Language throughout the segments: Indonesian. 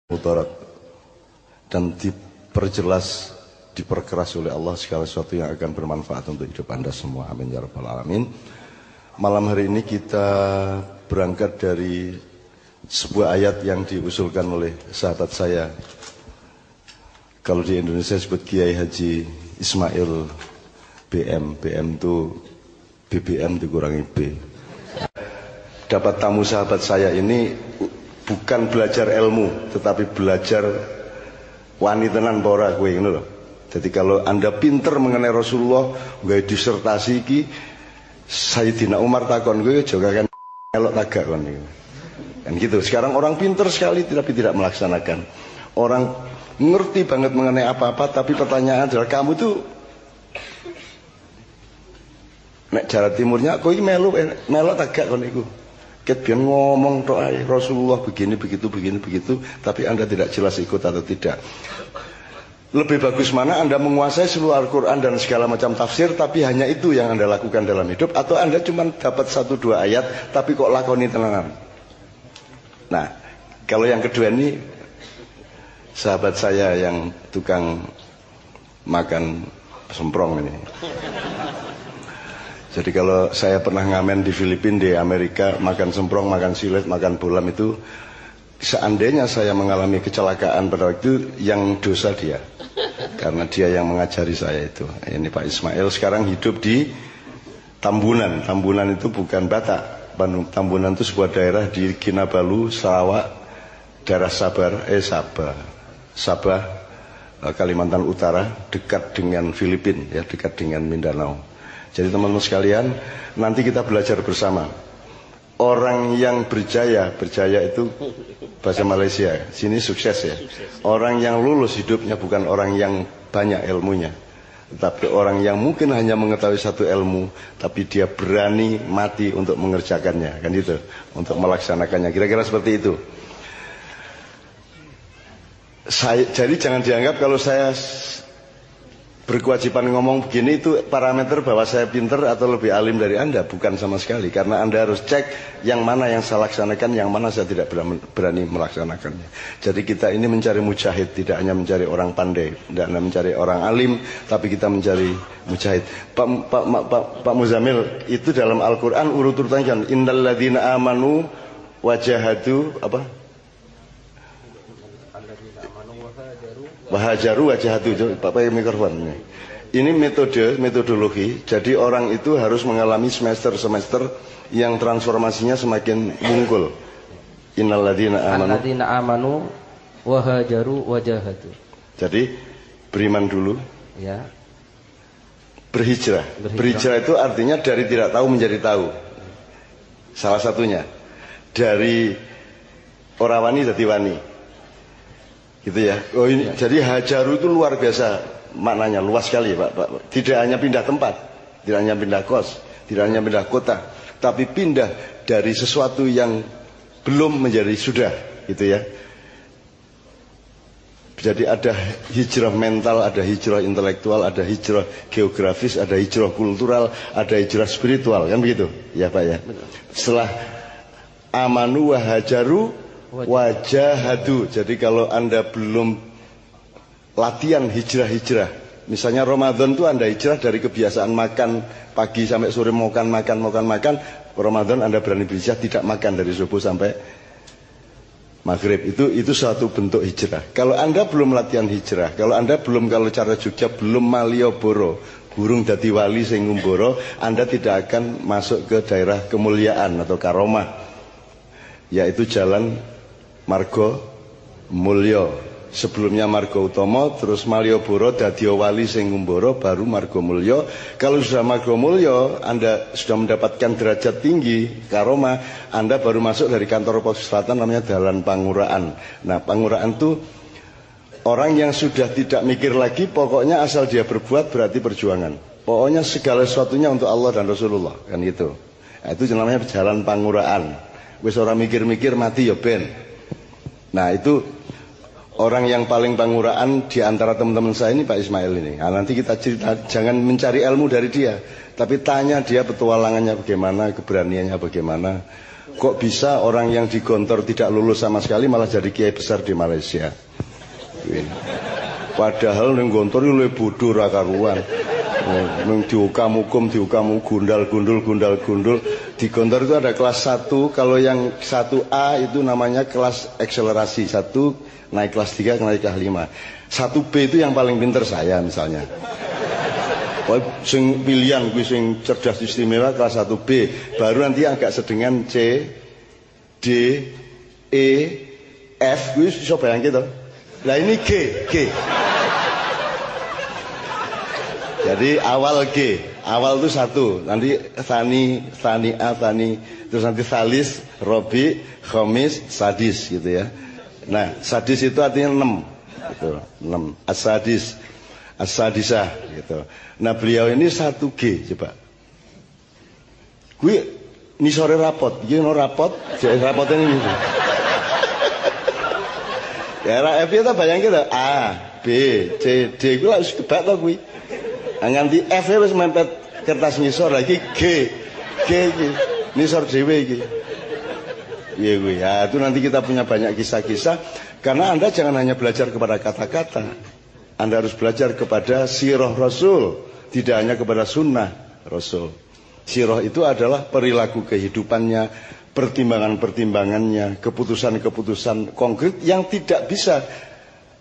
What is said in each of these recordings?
Mutarat dan diperjelas, diperkeras oleh Allah segala sesuatu yang akan bermanfaat untuk hidup Anda semua. Amin ya rabbal alamin. Malam hari ini kita berangkat dari sebuah ayat yang diusulkan oleh sahabat saya. Kalau di Indonesia sebut Kiai Haji Ismail BM. BM itu BBM dikurangi B. Dapat tamu sahabat saya ini bukan belajar ilmu, tetapi belajar wanitenan para kowe ngono lho. Jadi kalau Anda pinter mengenai Rasulullah, gawe disertasi iki Sayyidina Umar takon kowe aja kan elok tagak kon niku. Kan gitu. Sekarang orang pinter sekali tapi tidak melaksanakan. Orang ngerti banget mengenai apa-apa tapi pertanyaan adalah kamu tuh nek Jawa Timurnya kowe iki melok tagak kon niku. Ket biar ngomong tok ae Rasulullah begini begitu tapi Anda tidak jelas ikut atau tidak. Lebih bagus mana Anda menguasai seluruh Al-Quran dan segala macam tafsir tapi hanya itu yang Anda lakukan dalam hidup, atau Anda cuma dapat 1-2 ayat tapi kok lakoni tenanan. Nah, kalau yang kedua ini sahabat saya yang tukang makan semprong ini. Jadi kalau saya pernah ngamen di Filipina, di Amerika, makan semprong, makan silet, makan bolam itu, seandainya saya mengalami kecelakaan pada waktu itu, yang dosa dia. Karena dia yang mengajari saya itu. Ini Pak Ismail sekarang hidup di Tambunan. Tambunan itu bukan Batak. Tambunan itu sebuah daerah di Kinabalu, Sarawak, daerah Sabah, Kalimantan Utara, dekat dengan Filipina, ya, dekat dengan Mindanao. Jadi teman-teman sekalian, nanti kita belajar bersama. Orang yang berjaya itu bahasa Malaysia, sini sukses ya. Orang yang lulus hidupnya bukan orang yang banyak ilmunya, tetapi orang yang mungkin hanya mengetahui satu ilmu, tapi dia berani mati untuk mengerjakannya, kan gitu, untuk melaksanakannya. Kira-kira seperti itu. Jadi jangan dianggap kalau saya berkewajiban ngomong begini itu parameter bahwa saya pinter atau lebih alim dari Anda. Bukan sama sekali. Karena Anda harus cek yang mana yang saya laksanakan, yang mana saya tidak berani melaksanakannya. Jadi kita ini mencari mujahid, tidak hanya mencari orang pandai, tidak hanya mencari orang alim, tapi kita mencari mujahid. Pak Muzamil, itu dalam Al-Quran urut-urutannya kan, innal ladzina amanu wajahadu apa? Wahajaru wajahatu. Pakai mikrofon ini. Ini metodologi. Jadi orang itu harus mengalami semester yang transformasinya semakin mungkul. Innalladzina amanu wahajaru wajahatu. Jadi beriman dulu. Ya. Berhijrah. Berhijrah itu artinya dari tidak tahu menjadi tahu. Salah satunya dari ora wani jadi wani. Gitu ya. Oh ini, jadi hajaru itu luar biasa maknanya, luas sekali Pak. Tidak hanya pindah tempat, tidak hanya pindah kos, tidak hanya pindah kota, tapi pindah dari sesuatu yang belum menjadi sudah, gitu ya. Jadi ada hijrah mental, ada hijrah intelektual, ada hijrah geografis, ada hijrah kultural, ada hijrah spiritual, kan begitu? Ya Pak ya. Setelah amanu wa hajaru wajahadu. Jadi kalau Anda belum latihan hijrah, misalnya Ramadan itu Anda hijrah dari kebiasaan makan pagi sampai sore, makan. Ramadan Anda berani berhijrah tidak makan dari subuh sampai maghrib. Itu suatu bentuk hijrah. Kalau Anda belum latihan hijrah, kalau cara Jogja belum Malioboro, burung dadi wali sing ngumboro, Anda tidak akan masuk ke daerah kemuliaan atau karomah, yaitu jalan Margo Mulyo. Sebelumnya Margo Utomo, terus Malioboro dadi wali sing ngumboro, baru Margo Mulyo. Kalau sudah Margo Mulyo, Anda sudah mendapatkan derajat tinggi karomah, Anda baru masuk dari kantor pos selatan, namanya Jalan Panguraan. Nah, Panguraan itu orang yang sudah tidak mikir lagi, pokoknya asal dia berbuat berarti perjuangan. Pokoknya segala sesuatunya untuk Allah dan Rasulullah, kan gitu. Nah, itu namanya Jalan Panguraan. Wis ora mikir-mikir mati ya ben. Nah, itu orang yang paling panguraan di antara teman-teman saya ini Pak Ismail ini. Nah, nanti kita cerita, jangan mencari ilmu dari dia, tapi tanya dia petualangannya bagaimana, keberaniannya bagaimana, kok bisa orang yang di Gontor tidak lulus sama sekali malah jadi kiai besar di Malaysia. Padahal ning Gontor iki luwih bodho ra karuan. Ning diukam hukum, diukam gundul. Di Gontor itu ada kelas 1, kalau yang 1A itu namanya kelas akselerasi. 1 naik kelas 3, naik kelas 5. 1B itu yang paling pinter saya misalnya. Sing pilihan kuwi sing cerdas istimewa kelas 1B, baru nanti agak sedengan C, D, E, F kuwi iso bayangke to. Lah ini G. Jadi awal G, awal itu 1, nanti Tsani A, Tsani, terus nanti Salis, Robi, Khomis, Sadis gitu ya. Nah, Sadis itu artinya 6 gitu, 6, As-Sadisah gitu. Nah, beliau ini 1G coba. Gue ini sore rapot, iki no rapot, jadi rapotnya ini. Ya, F itu bayangin kita A, B, C, D, gue harus kebak tau gue. Nganti F wis mempet kertas ngisor lagi G ngisor dhewe iki. Iya gue ya, itu nanti kita punya banyak kisah-kisah karena Anda jangan hanya belajar kepada kata-kata. Anda harus belajar kepada sirah Rasul, tidak hanya kepada sunnah Rasul. Sirah itu adalah perilaku kehidupannya, pertimbangan-pertimbangannya, keputusan-keputusan konkret yang tidak bisa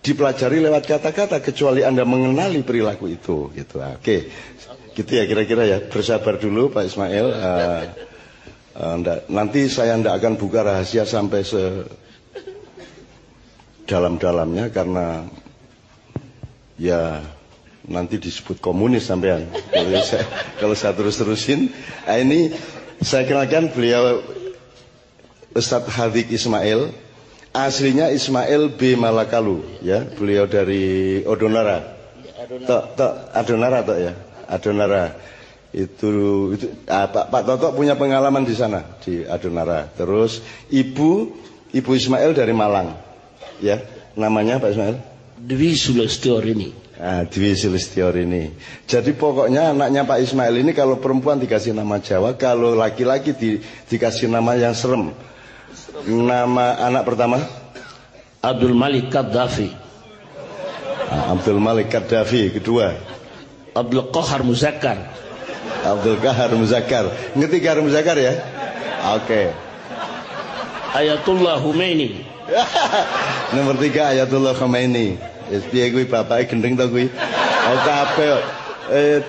dipelajari lewat kata-kata kecuali Anda mengenali perilaku itu gitu. Oke. Gitu ya kira-kira ya. Bersabar dulu Pak Ismail. Nanti saya tidak akan buka rahasia sampai dalam-dalamnya karena ya nanti disebut komunis sampean. Kalau saya terus-terusin. Ini saya kenalkan beliau Ustadz Hadik Ismail. Aslinya Ismail B. Malakalu, ya, beliau dari Adonara. Adonara toh ya, Adonara. Itu Pak Toto punya pengalaman di sana di Adonara. Terus Ibu Ismail dari Malang, ya, namanya Pak Ismail? Dwi Sulistiorini. Dwi Sulistiorini. Jadi pokoknya anaknya Pak Ismail ini kalau perempuan dikasih nama Jawa, kalau laki-laki dikasih nama yang serem. Nama anak pertama Abdul Malik Kaddafi. Abdul Malik Kaddafi. Kedua Abdul Qahar Muzakkar. Abdul Qahar Muzakkar. Ngerti Qahar Muzakkar ya? Oke. Ayatullah Khomeini. Nomor 3 Ayatullah Khomeini. Wis piye kuwi bapake gendeng to kuwi? Oh kabeh.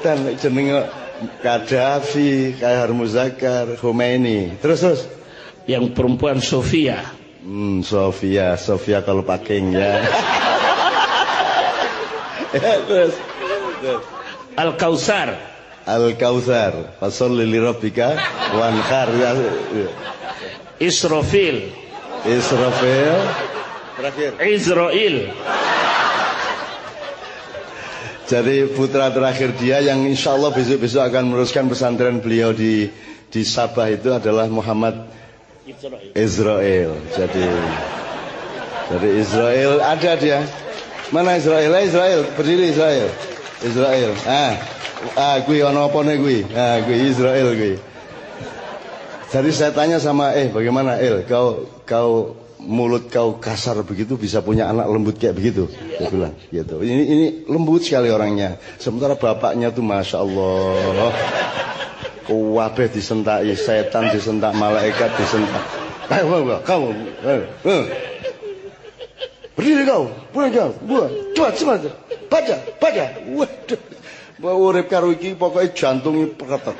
Tan jenenge Kaddafi, Qahar Muzakkar, Khomeini. Terus yang perempuan Sofia. Sofia kalau paking ya. Terus. Al-Kautsar. Fasholli li rabbika wanhar. Israfil. Terakhir. Israel. Jadi putra terakhir dia yang insya Allah besok-besok akan meneruskan pesantren beliau di Sabah itu adalah Muhammad Israel. Jadi Israel ada dia. Mana Israel? Israel, berdiri Israel. Gue ono apa nih gue? Gue Israel gue. Jadi saya tanya sama bagaimana kau mulut kau kasar begitu bisa punya anak lembut kayak begitu? Dia bilang gitu. Ini lembut sekali orangnya. Sementara bapaknya tuh masya Allah. Kabeh disentaki setan, disentak malaikat, disentak. Kamu. Berdiri kau, buat. Cepat. Baca. Waduh. Mau urip karo iki pokoke jantunge kretek.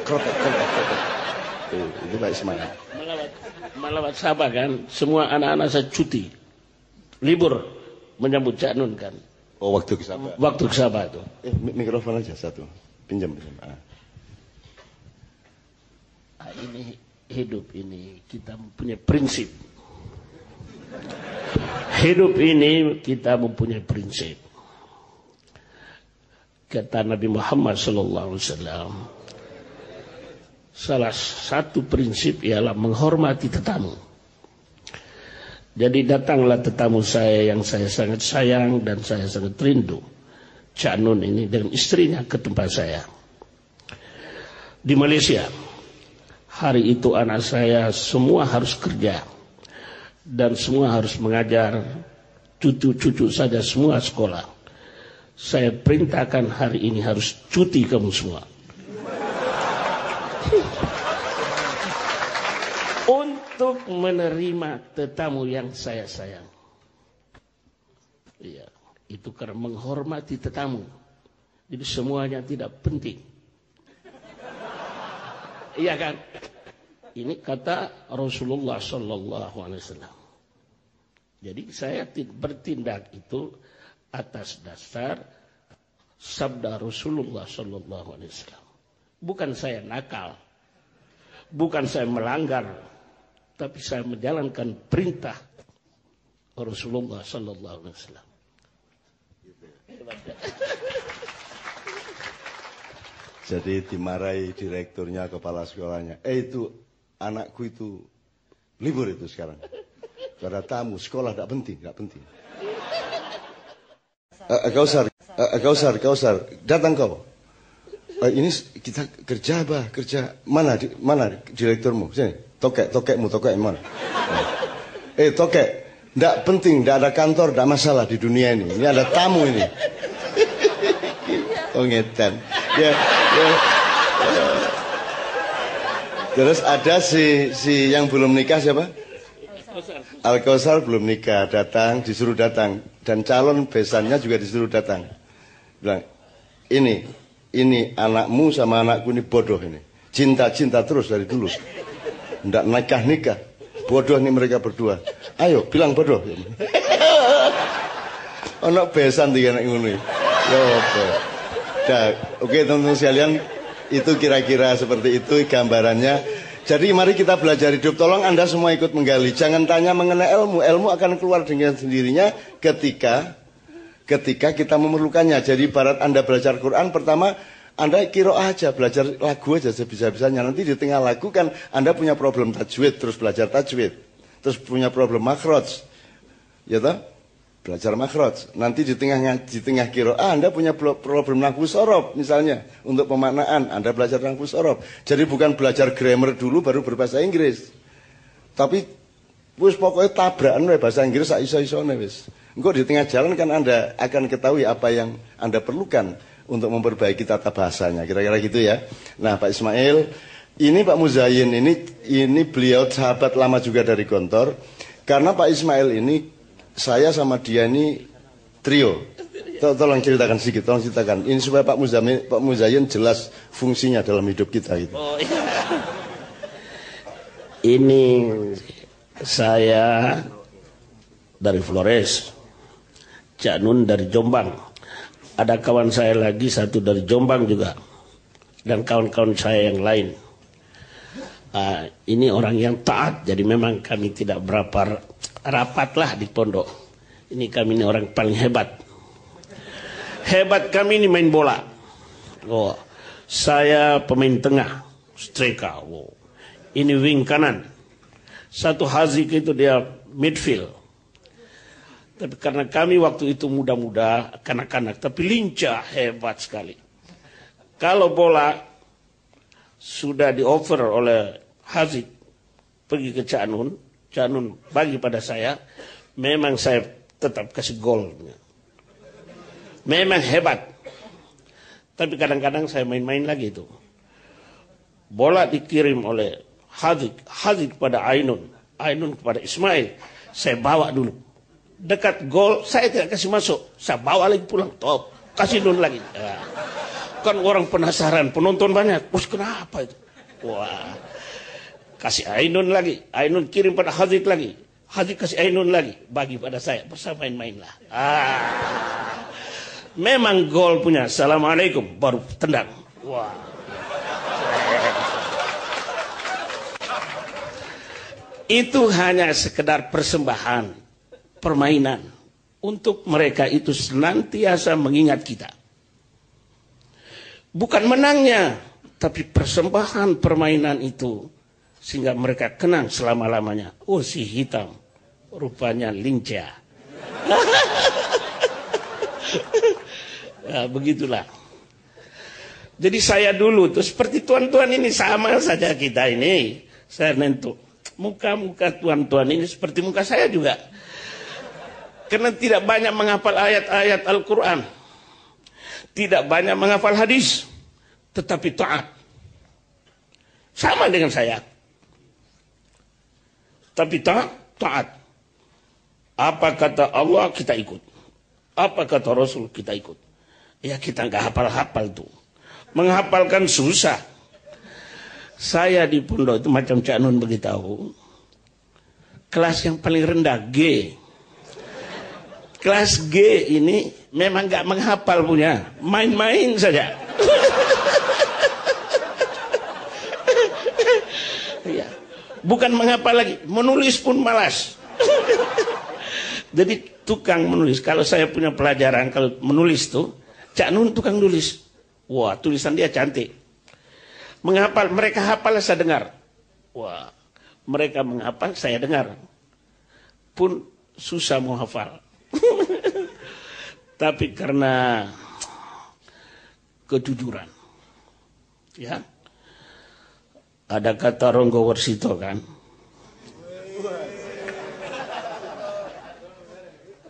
Itu Pak Ismail. Melawat Sabah kan, semua anak-anak saya cuti. Libur menyambut Cak Nun kan. Oh, waktu ke Sabah. Waktu ke Sabah itu. Mikrofon aja satu. Pinjam. Ini hidup ini kita mempunyai prinsip. Hidup ini kita mempunyai prinsip. Kata Nabi Muhammad SAW, salah satu prinsip ialah menghormati tetamu. Jadi datanglah tetamu saya yang saya sangat sayang dan saya sangat rindu, Cak Nun ini dengan istrinya ke tempat saya di Malaysia. Hari itu anak saya semua harus kerja dan semua harus mengajar, cucu-cucu saja semua sekolah. Saya perintahkan hari ini harus cuti kamu semua. Untuk menerima tetamu yang saya sayang. Iya, itu karena menghormati tetamu. Jadi semuanya tidak penting. Iya kan? Ini kata Rasulullah Sallallahu Alaihi Wasallam. Jadi saya bertindak itu atas dasar sabda Rasulullah Sallallahu Alaihi Wasallam. Bukan saya nakal, bukan saya melanggar, tapi saya menjalankan perintah Rasulullah Sallallahu Alaihi Wasallam. Jadi dimarahi direkturnya, kepala sekolahnya. Itu anakku itu libur itu sekarang. Karena tamu sekolah tidak penting, tidak penting. Kausar, datang kau. Ini kita kerja apa? Kerja mana direkturmu? Sini, tokekmu mana? Tokek, tidak penting, tidak ada kantor, tidak masalah di dunia ini. Ini ada tamu ini. Oh ngetan. Ya. Terus ada si yang belum nikah siapa? Al-Kausar belum nikah, disuruh datang, dan calon besannya juga disuruh datang. Bilang, ini anakmu sama anakku ini bodoh ini, cinta terus dari dulu, ndak nikah, bodoh nih mereka berdua. Ayo bilang bodoh. Anak besan tiga anak ngono. Ya apa? Oke teman-teman sekalian, itu kira-kira seperti itu gambarannya. Jadi mari kita belajar hidup. Tolong Anda semua ikut menggali. Jangan tanya mengenai ilmu. Ilmu akan keluar dengan sendirinya ketika kita memerlukannya. Jadi ibarat Anda belajar Quran, pertama Anda qiraah aja, belajar lagu aja sebisa-bisanya. Nanti di tengah lagu kan Anda punya problem tajwid, terus belajar tajwid. Terus punya problem makhraj. Ya toh? Belajar makhraj. Nanti di tengah qiraah Anda punya problem nahwu sorof misalnya, untuk pemaknaan Anda belajar nahwu sorof. Jadi bukan belajar grammar dulu baru berbahasa Inggris. Tapi wis pokoknya tabrakan bahasa Inggris sak iso-isone wis. Engko di tengah jalan kan Anda akan ketahui apa yang Anda perlukan untuk memperbaiki tata bahasanya. Kira-kira gitu ya. Nah, Pak Ismail, ini Pak Muzayyin ini beliau sahabat lama juga dari Gontor. Karena Pak Ismail ini, saya sama dia ini trio. Tolong ceritakan sedikit, ini supaya Pak Muzayyin jelas fungsinya dalam hidup kita gitu. Oh, iya. Ini saya dari Flores, Cak Nun dari Jombang, ada kawan saya lagi satu dari Jombang juga, dan kawan-kawan saya yang lain. Ini orang yang taat, jadi memang kami tidak berapa rapatlah di pondok. Ini kami ini orang paling hebat. Hebat kami ini main bola. Oh, saya pemain tengah, striker. Oh. Ini wing kanan. Satu Hazik itu dia midfield. Tapi karena kami waktu itu muda-muda, kanak-kanak, tapi lincah, hebat sekali. Kalau bola sudah di-offer oleh Hazik pergi ke Cak Nun bagi pada saya, memang saya tetap kasih gol. Memang hebat. Tapi kadang-kadang saya main-main lagi itu. Bola dikirim oleh Hazik kepada Ainun kepada Ismail. Saya bawa dulu. Dekat gol, saya tidak kasih masuk. Saya bawa lagi pulang. Top, kasih Nun lagi. Ya. Kan orang penasaran, penonton banyak. Terus kenapa itu? Wah. Kasih Ainun lagi. Ainun kirim pada Hazik lagi. Hazik kasih Ainun lagi. Bagi pada saya. Bersama main-mainlah. Memang gol punya. Assalamualaikum. Baru tendang. Wah. Itu hanya sekedar persembahan. Permainan. Untuk mereka itu senantiasa mengingat kita. Bukan menangnya. Tapi persembahan permainan itu. Sehingga mereka kenang selama-lamanya. Oh, si hitam. Rupanya lincah. Nah, begitulah. Jadi saya dulu tuh seperti tuan-tuan ini sama saja kita ini. Saya nentuk muka-muka tuan-tuan ini seperti muka saya juga. Karena tidak banyak menghafal ayat-ayat Al-Quran. Tidak banyak menghafal hadis. Tetapi taat. Sama dengan saya. Tapi taat. Apa kata Allah kita ikut. Apa kata Rasul kita ikut. Ya kita nggak hafal-hafal tuh. Menghafalkan susah. Saya di pondok itu macam Cak Nun beritahu. Kelas yang paling rendah G. Kelas G ini memang nggak menghafal punya. Main-main saja. Ya. Bukan menghafal lagi. Menulis pun malas. Jadi tukang menulis. Kalau saya punya pelajaran kalau menulis tuh. Cak Nun tukang nulis. Wah tulisan dia cantik. Menghafal, mereka hafal saya dengar. Wah, mereka menghafal saya dengar. Pun susah mau hafal. Tapi karena kejujuran. Ya. Ada kata Ronggo Warsito kan.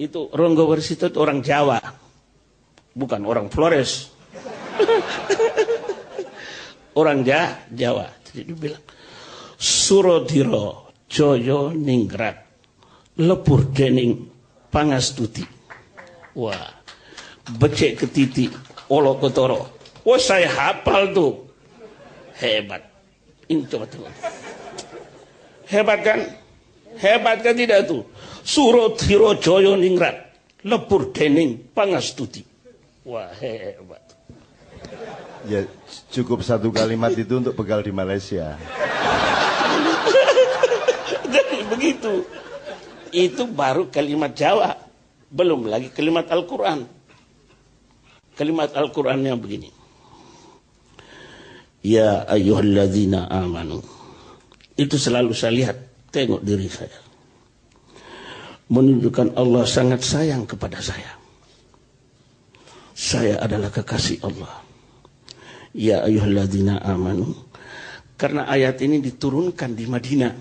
Itu Ronggo Warsito itu orang Jawa. Bukan orang Flores. Orang Jawa. Jadi dia bilang, Surodiro Joyo Ningrat lepur dening pangastuti. Wah, becek ke titi, olok ke toro. Wah saya hafal tuh. Hebat. Ini coba tengok. Hebat kan? Hebat kan tidak tuh? Surodiro Joyo Ningrat lepur dening pangastuti. Wah hebat. Ya cukup satu kalimat itu untuk bekal di Malaysia. Jadi begitu. Itu baru kalimat Jawa. Belum lagi kalimat Al-Quran. Kalimat Al-Qurannya begini. Ya ayyuhalladzina amanu. Itu selalu saya lihat. Tengok diri saya. Menunjukkan Allah sangat sayang kepada saya. Saya adalah kekasih Allah. Ya ayyuhalladzina amanu. Karena ayat ini diturunkan di Madinah.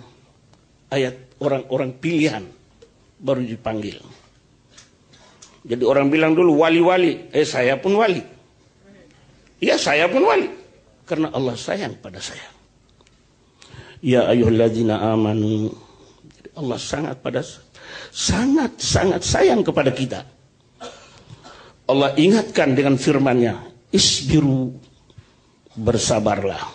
Ayat orang-orang pilihan baru dipanggil. Jadi orang bilang dulu wali-wali. Saya pun wali. Ya saya pun wali. Karena Allah sayang pada saya. Ya ayyuhalladzina amanu. Allah sangat sayang kepada kita. Allah ingatkan dengan firman-Nya, isbiru, bersabarlah.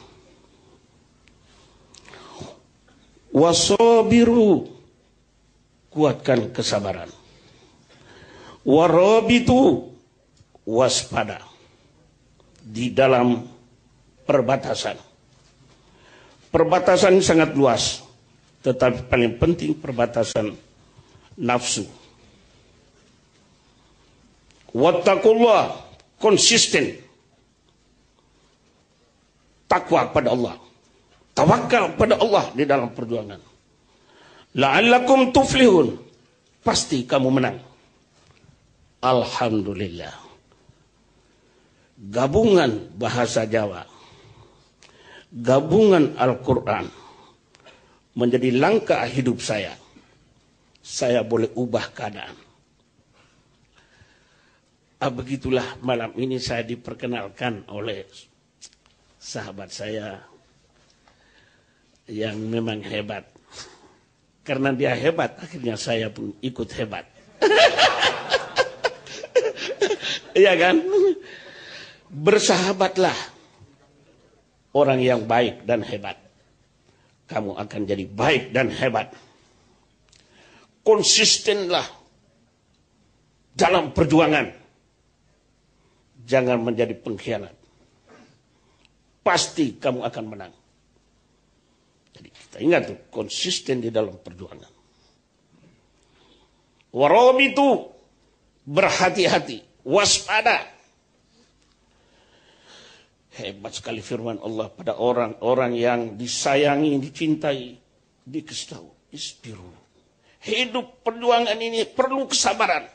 Wasobiru, kuatkan kesabaran. Warabitu, waspada di dalam perbatasan. Perbatasan sangat luas, tetapi paling penting perbatasan nafsu. Wattaqullah, konsisten. Takwa pada Allah. Tawakal pada Allah di dalam perjuangan. La'allakum tuflihun. Pasti kamu menang. Alhamdulillah. Gabungan bahasa Jawa. Gabungan Al-Quran. Menjadi langkah hidup saya. Saya boleh ubah keadaan. Begitulah malam ini saya diperkenalkan oleh sahabat saya yang memang hebat. Karena dia hebat, akhirnya saya pun ikut hebat. Iya kan? Bersahabatlah orang yang baik dan hebat. Kamu akan jadi baik dan hebat. Konsistenlah dalam perjuangan. Jangan menjadi pengkhianat. Pasti kamu akan menang. Jadi kita ingat tuh, konsisten di dalam perjuangan. Warabitu, berhati-hati, waspada. Hebat sekali firman Allah pada orang-orang yang disayangi, dicintai, dikasih tahu, isbiru. Hidup perjuangan ini perlu kesabaran.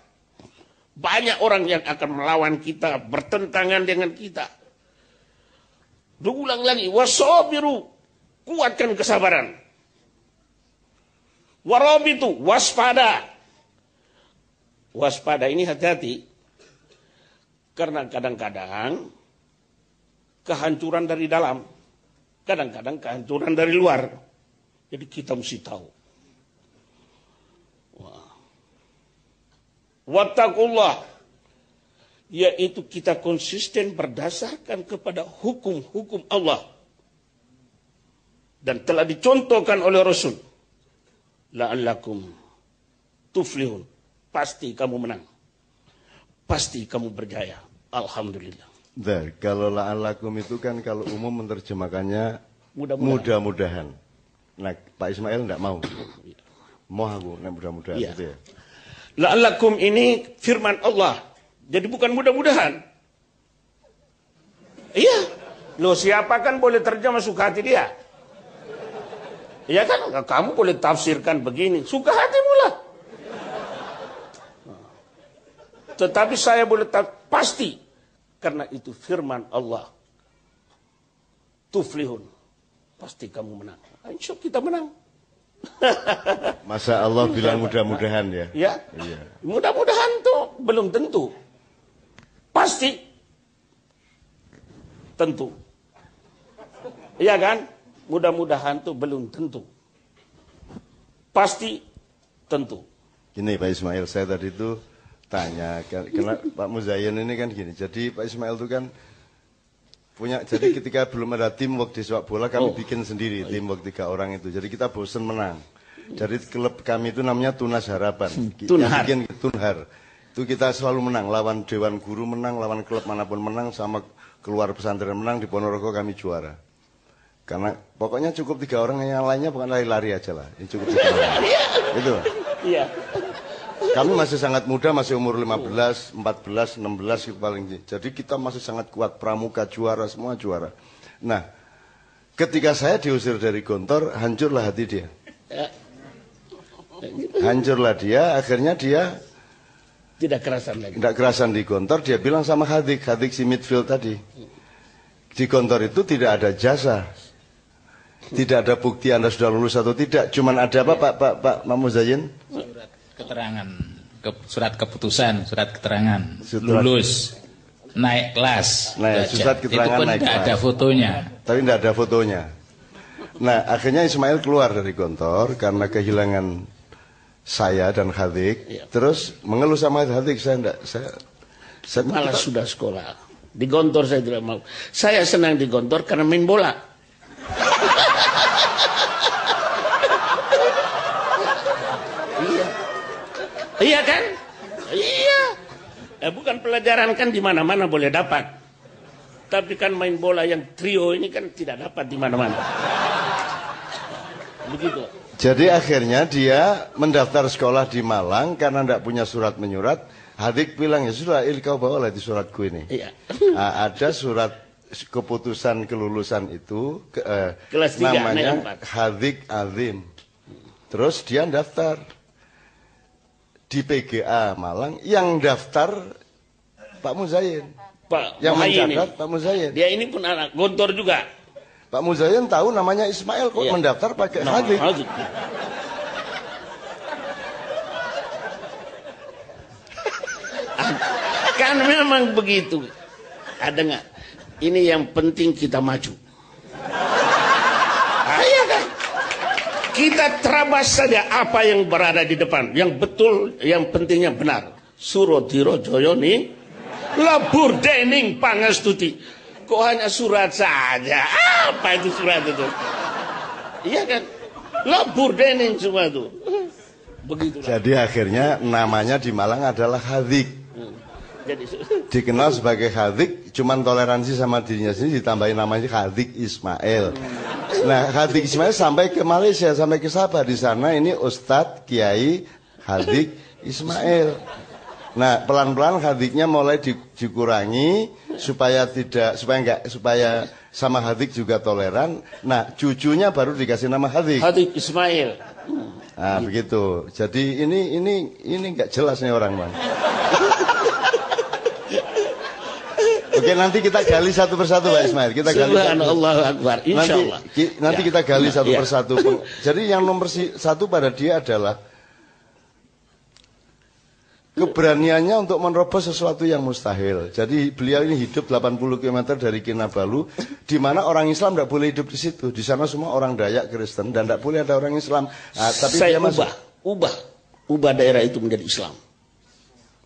Banyak orang yang akan melawan kita, bertentangan dengan kita. Berulang lagi, wasabiru, kuatkan kesabaran. Warabitu, waspada. Waspada ini hati-hati. Karena kadang-kadang kehancuran dari dalam, kadang-kadang kehancuran dari luar. Jadi kita mesti tahu. Wattaqullah, yaitu kita konsisten berdasarkan kepada hukum-hukum Allah. Dan telah dicontohkan oleh Rasul. La'allakum tuflihun. Pasti kamu menang. Pasti kamu berjaya. Alhamdulillah. Nah, kalau la'allakum itu kan kalau umum menerjemahkannya mudah-mudahan. Nah, Pak Ismail enggak mau. Mau aku, nah mudah-mudahan Iya. gitu ya. La'allakum ini firman Allah. Jadi bukan mudah-mudahan. Iya. Loh, siapa kan boleh terjemah suka hati dia? Iya kan? Kamu boleh tafsirkan begini. Suka hatimu lah. Tetapi saya boleh pasti. Karena itu firman Allah. Tuflihun. Pasti kamu menang. Insya Allah kita menang. Masa Allah bilang mudah-mudahan ya? Ya. Iya. Mudah-mudahan tuh belum tentu. Pasti. Tentu. Iya kan? Mudah-mudahan tuh belum tentu. Pasti tentu. Gini Pak Ismail, saya tadi itu tanya, karena Pak Muzayyin ini kan gini, jadi Pak Ismail itu kan punya, jadi ketika belum ada teamwork di sepak bola, kami bikin sendiri teamwork 3 orang itu, jadi kita bosen menang. Jadi klub kami itu namanya Tunas Harapan. Tunhar. Bikin Tunhar. Itu kita selalu menang, lawan Dewan Guru menang, lawan klub manapun menang, sama keluar pesantren menang, di Ponorogo kami juara. Karena pokoknya cukup 3 orang, yang lainnya bukan lari-lari aja lah. Ini cukup 3 orang. Itu. Iya. Kami masih sangat muda, masih umur 15, 14, 16 paling. Jadi kita masih sangat kuat, pramuka juara, semua juara. Nah, ketika saya diusir dari Gontor, hancurlah hati dia. Hancurlah dia, akhirnya dia Tidak kerasan lagi. tidak kerasan di Gontor, dia bilang sama Hadik si midfield tadi. Di Gontor itu tidak ada jasa. Tidak ada bukti Anda sudah lulus atau tidak. Cuman ada apa Pak Muzayyin? Surat keterangan, surat keputusan, surat keterangan, lulus, naik kelas. Nah, surat keterangan itu pun naik tidak kelas. ada fotonya. Tapi tidak ada fotonya. Nah, akhirnya Ismail keluar dari Gontor karena kehilangan saya dan Hadik. Terus mengeluh sama Hadik, saya Malas sudah sekolah. Di Gontor saya tidak mau. Saya senang di Gontor karena main bola. Iya. Iya kan? Iya. Bukan pelajaran kan di mana-mana boleh dapat. Tapi kan main bola yang trio ini kan tidak dapat di mana-mana. Begitu. Jadi akhirnya dia mendaftar sekolah di Malang karena tidak punya surat menyurat. Hadik bilang, ya sudah, kau bawa lah di suratku ini. Iya. Nah, ada surat keputusan kelulusan itu, Kelas 3, namanya naik 4. Hadik Azim. Terus dia daftar di PGA Malang, yang daftar Pak Muzayyin. Pak Yang Muhayyin mencatat ini. Pak Muzayyin. Dia ini pun anak Gontor juga. Pak Muzayyin tahu namanya Ismail, kok Iya. mendaftar pakai Hadik. Hadik. Kan memang begitu. Ada nggak? Ini yang penting kita maju. Iya kan? Kita terabas saja apa yang berada di depan. Yang betul, yang pentingnya benar. Surodiro Joyoni, labur dening pangastuti. Kok hanya surat saja? Apa itu surat itu? Iya kan? Labur dening semua itu. Begitulah. Jadi akhirnya namanya di Malang adalah Hadik. Jadi Dikenal sebagai Hadik, cuman toleransi sama dirinya sendiri ditambahin namanya Hadik Ismail. Nah, Hadik Ismail sampai ke Malaysia, sampai ke Sabah. Di sana ini Ustadz Kiai Hadik Ismail. Nah, pelan-pelan Hadiknya mulai dikurangi supaya sama Hadik juga toleran. Nah, cucunya baru dikasih nama Hadik. Hadik Ismail. Nah, begitu. Jadi ini nggak jelas nih orang, Bang. Oke, nanti kita gali satu persatu Pak Ismail. Kita gali Subhanallah Akbar. Insyaallah. Nanti kita gali satu persatu. Jadi yang nomor satu pada dia adalah keberaniannya untuk menerobos sesuatu yang mustahil. Jadi beliau ini hidup 80 km dari Kinabalu, di mana orang Islam tidak boleh hidup di situ. Di sana semua orang Dayak, Kristen, dan tidak boleh ada orang Islam. Tapi saya dia ubah daerah itu menjadi Islam.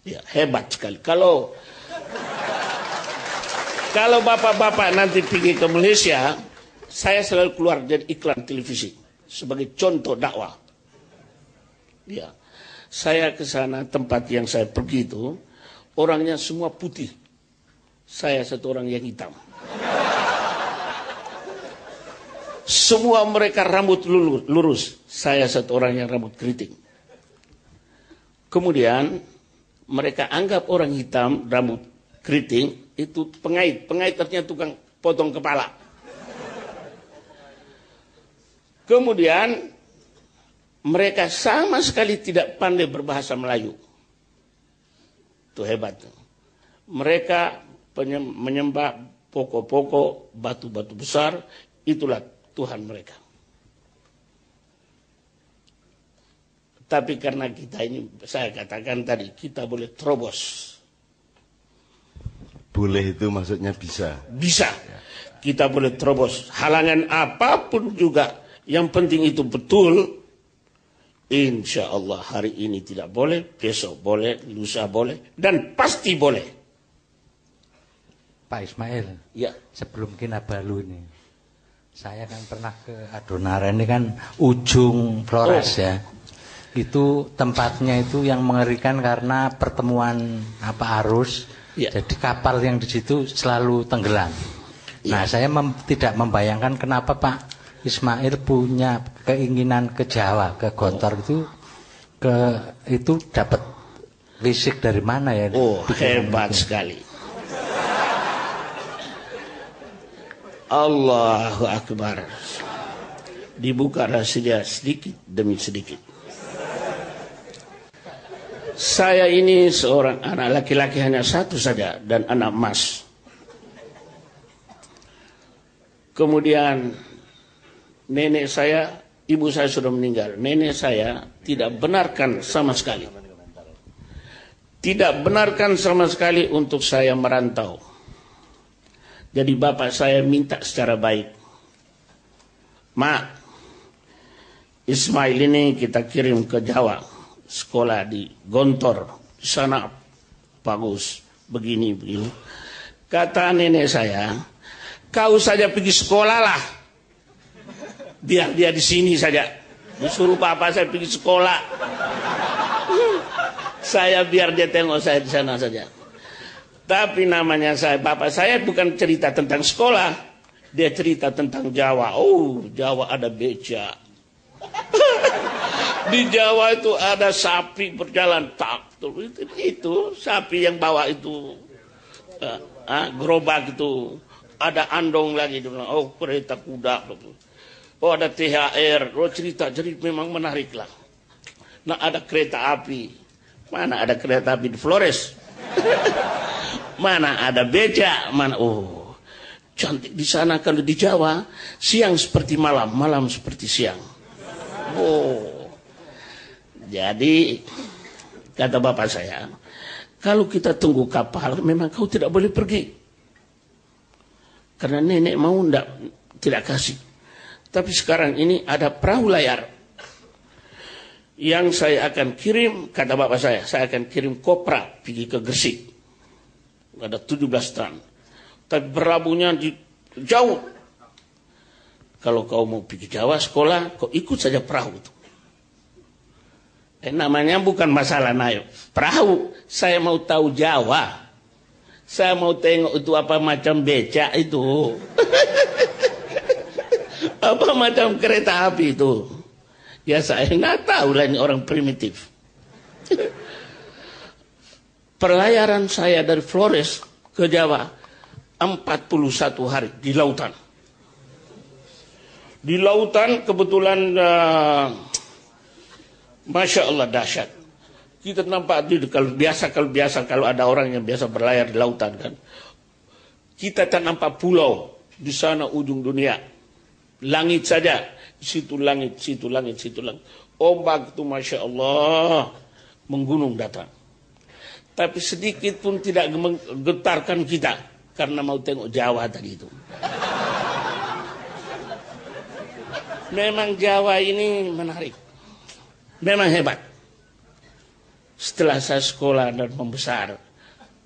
Ya, hebat sekali. Kalau bapak-bapak nanti pergi ke Malaysia, saya selalu keluar dari iklan televisi sebagai contoh dakwah. Ya. Saya ke sana, tempat yang saya pergi itu orangnya semua putih. Saya satu orang yang hitam. Semua mereka rambut lurus. Saya satu orang yang rambut keriting. Kemudian mereka anggap orang hitam rambut keriting itu pengait. Pengait artinya tukang potong kepala. Kemudian mereka sama sekali tidak pandai berbahasa Melayu. Itu hebat. Mereka menyembah pokok-pokok, batu-batu besar. Itulah Tuhan mereka. Tapi karena kita ini, saya katakan tadi, kita boleh terobos. Boleh itu maksudnya bisa. Bisa. Kita boleh terobos. Halangan apapun juga. Yang penting itu betul. Insya Allah hari ini tidak boleh, besok boleh, lusa boleh, dan pasti boleh. Pak Ismail, ya. Sebelum Kinabalu ini, saya kan pernah ke Adonara, ini kan ujung Flores ya. Itu tempatnya itu yang mengerikan karena pertemuan arus, ya. Jadi kapal yang di situ selalu tenggelam. Ya. Nah, saya tidak membayangkan kenapa Pak Ismail punya keinginan ke Jawa, ke Gontor itu dapat fisik dari mana ya? Oh, hebat sekali. Allahu Akbar. Dibuka rahasia sedikit demi sedikit. Saya ini seorang anak laki-laki hanya satu saja dan anak emas. Kemudian nenek saya, ibu saya sudah meninggal. Nenek saya tidak benarkan sama sekali. Tidak benarkan sama sekali untuk saya merantau. Jadi bapak saya minta secara baik. Mak, Ismail ini kita kirim ke Jawa. Sekolah di Gontor. Di sana bagus. Begini. Kata nenek saya, kau saja pergi sekolah lah. Biar dia di sini saja. Disuruh bapak saya pergi sekolah. Saya biar dia tengok saya di sana saja. Tapi namanya bapak saya bukan cerita tentang sekolah. Dia cerita tentang Jawa. Oh, Jawa ada becak. Di Jawa itu ada sapi berjalan tak. Itu sapi yang bawa itu gerobak itu. Ada andong lagi. Oh, kereta kuda. Oh, ada THR, cerita, jadi memang menarik lah. Nah, ada kereta api. Mana ada kereta api di Flores? Mana ada becak? Mana? Oh, cantik di sana. Kalau di Jawa, siang seperti malam, malam seperti siang. Oh, jadi kata bapak saya, kalau kita tunggu kapal, memang kau tidak boleh pergi. Karena nenek mau tidak kasih. Tapi sekarang ini ada perahu layar yang saya akan kirim, kata bapak saya akan kirim kopra pergi ke Gresik. Ada 17 ton. Tapi berlabuhnya jauh. Kalau kau mau pergi Jawa sekolah, kau ikut saja perahu itu. Namanya bukan masalah naik perahu. Saya mau tahu Jawa. Saya mau tengok itu apa macam becak itu. Apa macam kereta api itu. Ya saya nggak tahu lah, ini orang primitif. Pelayaran saya dari Flores ke Jawa 41 hari di lautan. Di lautan kebetulan Masya Allah dahsyat. Kita nampak kalau biasa kalau ada orang yang biasa berlayar di lautan kan. Kita tak nampak pulau di sana ujung dunia. Langit saja, situ langit, situ langit, situ langit. Ombak itu Masya Allah menggunung datang. Tapi sedikit pun tidak menggetarkan kita karena mau tengok Jawa tadi itu. Memang Jawa ini menarik. Memang hebat. Setelah saya sekolah dan membesar,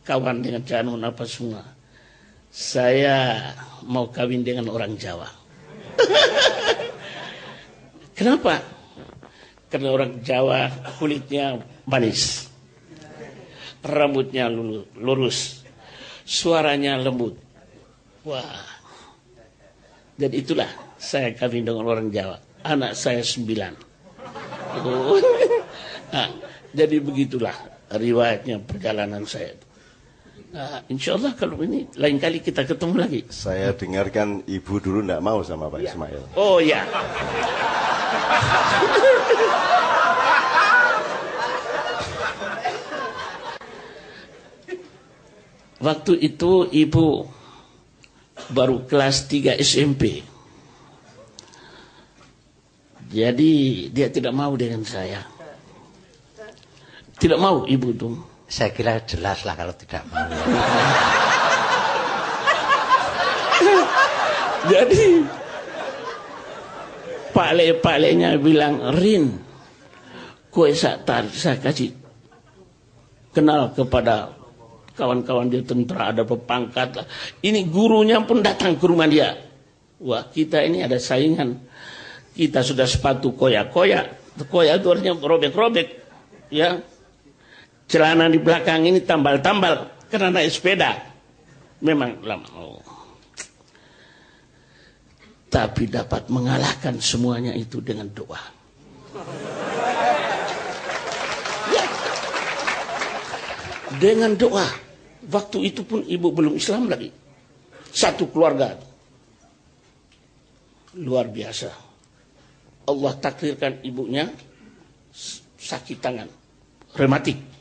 kawan dengan Janun apa semua, saya mau kawin dengan orang Jawa. Kenapa? Karena orang Jawa kulitnya manis, rambutnya lurus, suaranya lembut. Wah, dan itulah saya kawin dengan orang Jawa. Anak saya 9. Nah, jadi begitulah riwayatnya perjalanan saya. Nah, insya Allah kalau ini lain kali kita ketemu lagi. Saya dengarkan ibu dulu tidak mau sama Pak Ismail. Oh ya. Waktu itu ibu baru kelas 3 SMP. Jadi dia tidak mau dengan saya. Tidak mau ibu tuh. Saya kira jelas lah kalau tidak mau. Jadi Pak-lenya bilang, Rin, kue saya kasih kenal kepada kawan-kawan dia tentara, ada pepangkat lah. Ini gurunya pun datang ke rumah dia. Wah, kita ini ada saingan. Kita sudah sepatu koyak-koyak. Koyak itu artinya robek-robek. Ya. Celana di belakang ini tambal-tambal karena naik sepeda. Memang lama. Oh. Tapi dapat mengalahkan semuanya itu dengan doa. Ya. Dengan doa. Waktu itu pun ibu belum Islam lagi. Satu keluarga. Luar biasa. Allah takdirkan ibunya sakit tangan. Rematik.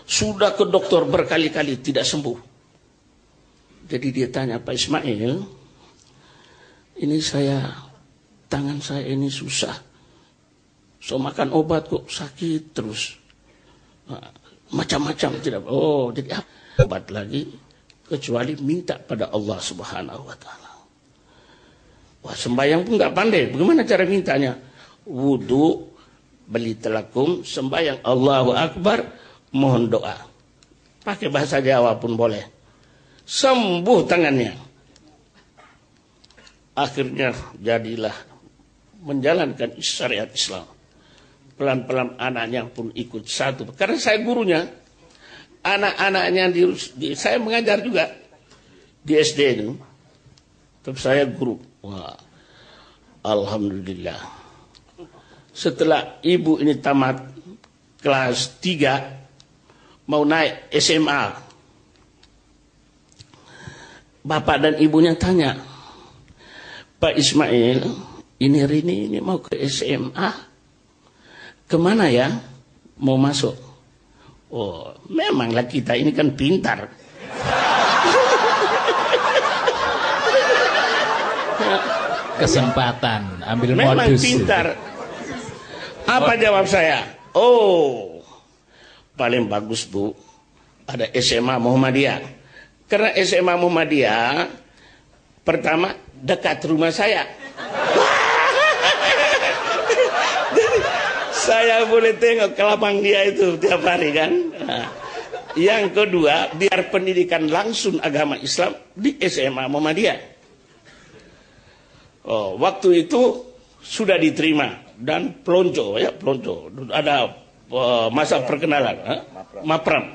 Sudah ke dokter berkali-kali tidak sembuh. Jadi dia tanya, Pak Ismail, ini tangan saya ini susah. So makan obat kok sakit terus. Macam-macam tidak. Oh, jadi obat lagi kecuali minta pada Allah Subhanahu wa taala. Wah, sembahyang pun nggak pandai. Bagaimana cara mintanya? Wudu, beli telakum, sembahyang Allahu Akbar, mohon doa. Pakai bahasa Jawa pun boleh. Sembuh tangannya. Akhirnya jadilah menjalankan syariat Islam. Pelan-pelan anaknya pun ikut satu. Karena saya gurunya, anak-anaknya saya mengajar juga di SD itu. Tapi saya guru. Wah, alhamdulillah. Setelah ibu ini tamat kelas 3, mau naik SMA. Bapak dan ibunya tanya, Pak Ismail, ini Rini ini mau ke SMA. Kemana ya? Mau masuk. Oh, memanglah kita ini kan pintar. Kesempatan, ambil memang modus. Pintar. Apa jawab saya? Oh, paling bagus Bu, ada SMA Muhammadiyah. Karena SMA Muhammadiyah pertama dekat rumah saya. Saya boleh tengok ke lapang dia itu tiap hari kan. Nah, yang kedua, biar pendidikan langsung agama Islam di SMA Muhammadiyah. Oh, waktu itu sudah diterima dan pelonco ya, pelonco. Ada masa perkenalan, mapram.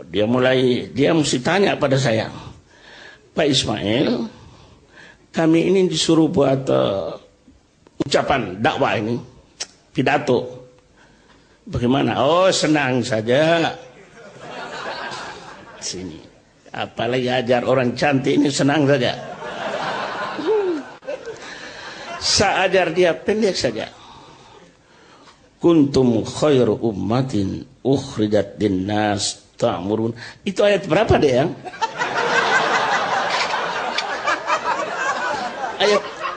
Dia mesti tanya pada saya, Pak Ismail, kami ini disuruh buat ucapan dakwah ini, pidato. Bagaimana? Oh, senang saja. Sini. Apalagi ajar orang cantik ini senang saja. Saya ajar dia pendek saja. Kuntum khairu ummatin ukhrijat linnas ta'murun. Itu ayat berapa deh yang?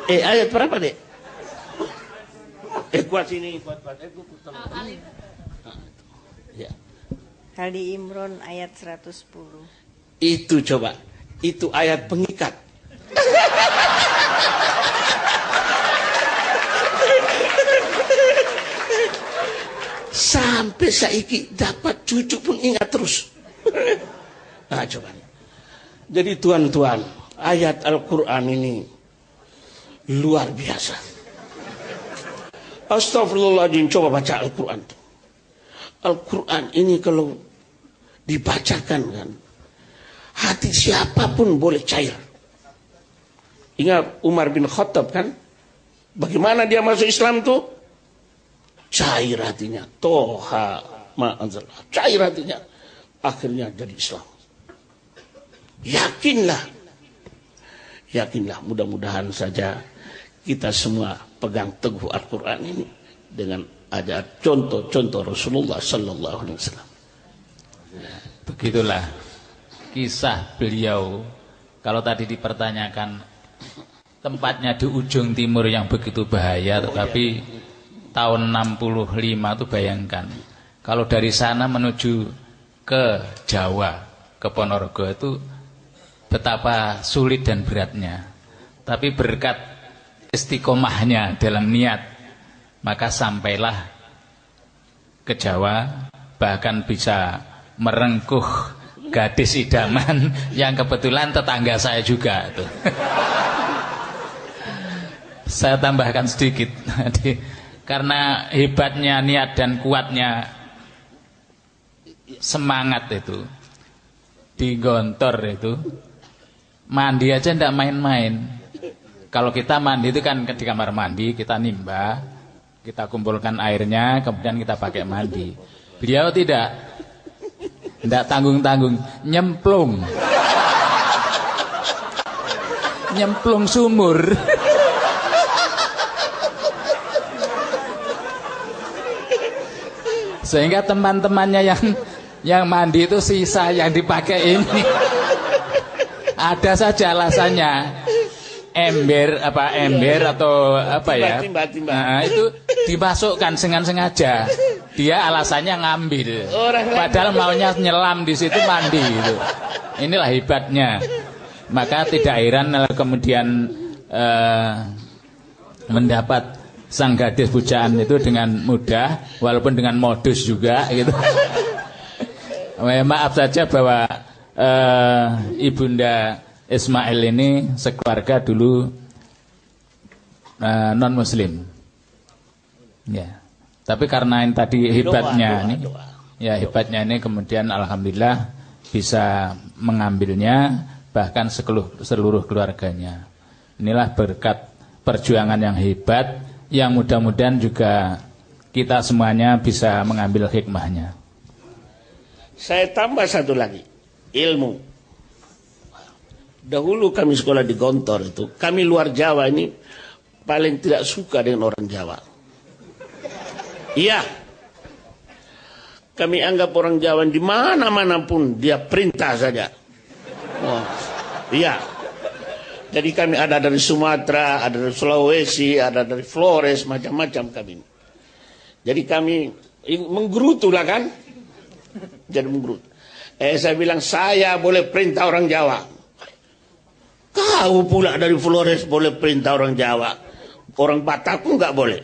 Ayat berapa, Dek? Kuat sini, kuat. Ya. Ali Imran ayat 110. Itu coba. Itu ayat pengikat. Sampai saiki dapat cucu pun ingat terus. Nah, coba. Jadi tuan-tuan, ayat Al-Quran ini luar biasa. Astagfirullahaladzim, coba baca Al-Quran. Al-Quran ini kalau dibacakan kan, hati siapapun boleh cair. Ingat Umar bin Khattab kan, bagaimana dia masuk Islam tuh? Cair hatinya. Toha ma'anzalah. Cair hatinya. Akhirnya jadi Islam. Yakinlah, mudah-mudahan saja kita semua pegang teguh Al-Quran ini dengan ada contoh-contoh Rasulullah Sallallahu Alaihi Wasallam. Begitulah kisah beliau. Kalau tadi dipertanyakan tempatnya di ujung timur yang begitu bahaya, tetapi tahun 65 itu bayangkan kalau dari sana menuju ke Jawa, ke Ponorogo itu betapa sulit dan beratnya. Tapi berkat istiqomahnya dalam niat, maka sampailah ke Jawa, bahkan bisa merengkuh gadis idaman yang kebetulan tetangga saya juga tuh. Saya tambahkan sedikit. Karena hebatnya niat dan kuatnya semangat itu di Gontor itu, mandi aja ndak main-main. Kalau kita mandi itu kan di kamar mandi kita nimba, kita kumpulkan airnya, kemudian kita pakai mandi. Beliau tidak tanggung-tanggung, nyemplung sumur. Sehingga teman-temannya yang mandi itu sisa yang dipakai ini. Ada saja alasannya. Ember atau apa ya? Timba. Nah, itu dimasukkan sengaja. Dia alasannya ngambil. Padahal maunya nyelam di situ mandi itu. Inilah hebatnya. Maka tidak heran kemudian mendapat sang gadis pujaan itu dengan mudah, walaupun dengan modus juga gitu. Maaf saja bahwa Ibunda Ismail ini sekeluarga dulu non muslim. Ya. Tapi karena ini tadi hebatnya hebatnya ini kemudian alhamdulillah bisa mengambilnya, bahkan seluruh keluarganya. Inilah berkat perjuangan yang hebat, yang mudah-mudahan juga kita semuanya bisa mengambil hikmahnya. Saya tambah satu lagi, ilmu. Dahulu kami sekolah di Gontor itu, kami luar Jawa ini paling tidak suka dengan orang Jawa. Iya, kami anggap orang Jawa di mana-mana pun dia perintah saja. Iya. Jadi kami ada dari Sumatera, ada dari Sulawesi, ada dari Flores, macam-macam kami. Jadi kami menggerutu lah kan. Jadi menggerutu. Saya bilang, saya boleh perintah orang Jawa. Kau pula dari Flores boleh perintah orang Jawa. Orang Batak pun nggak boleh.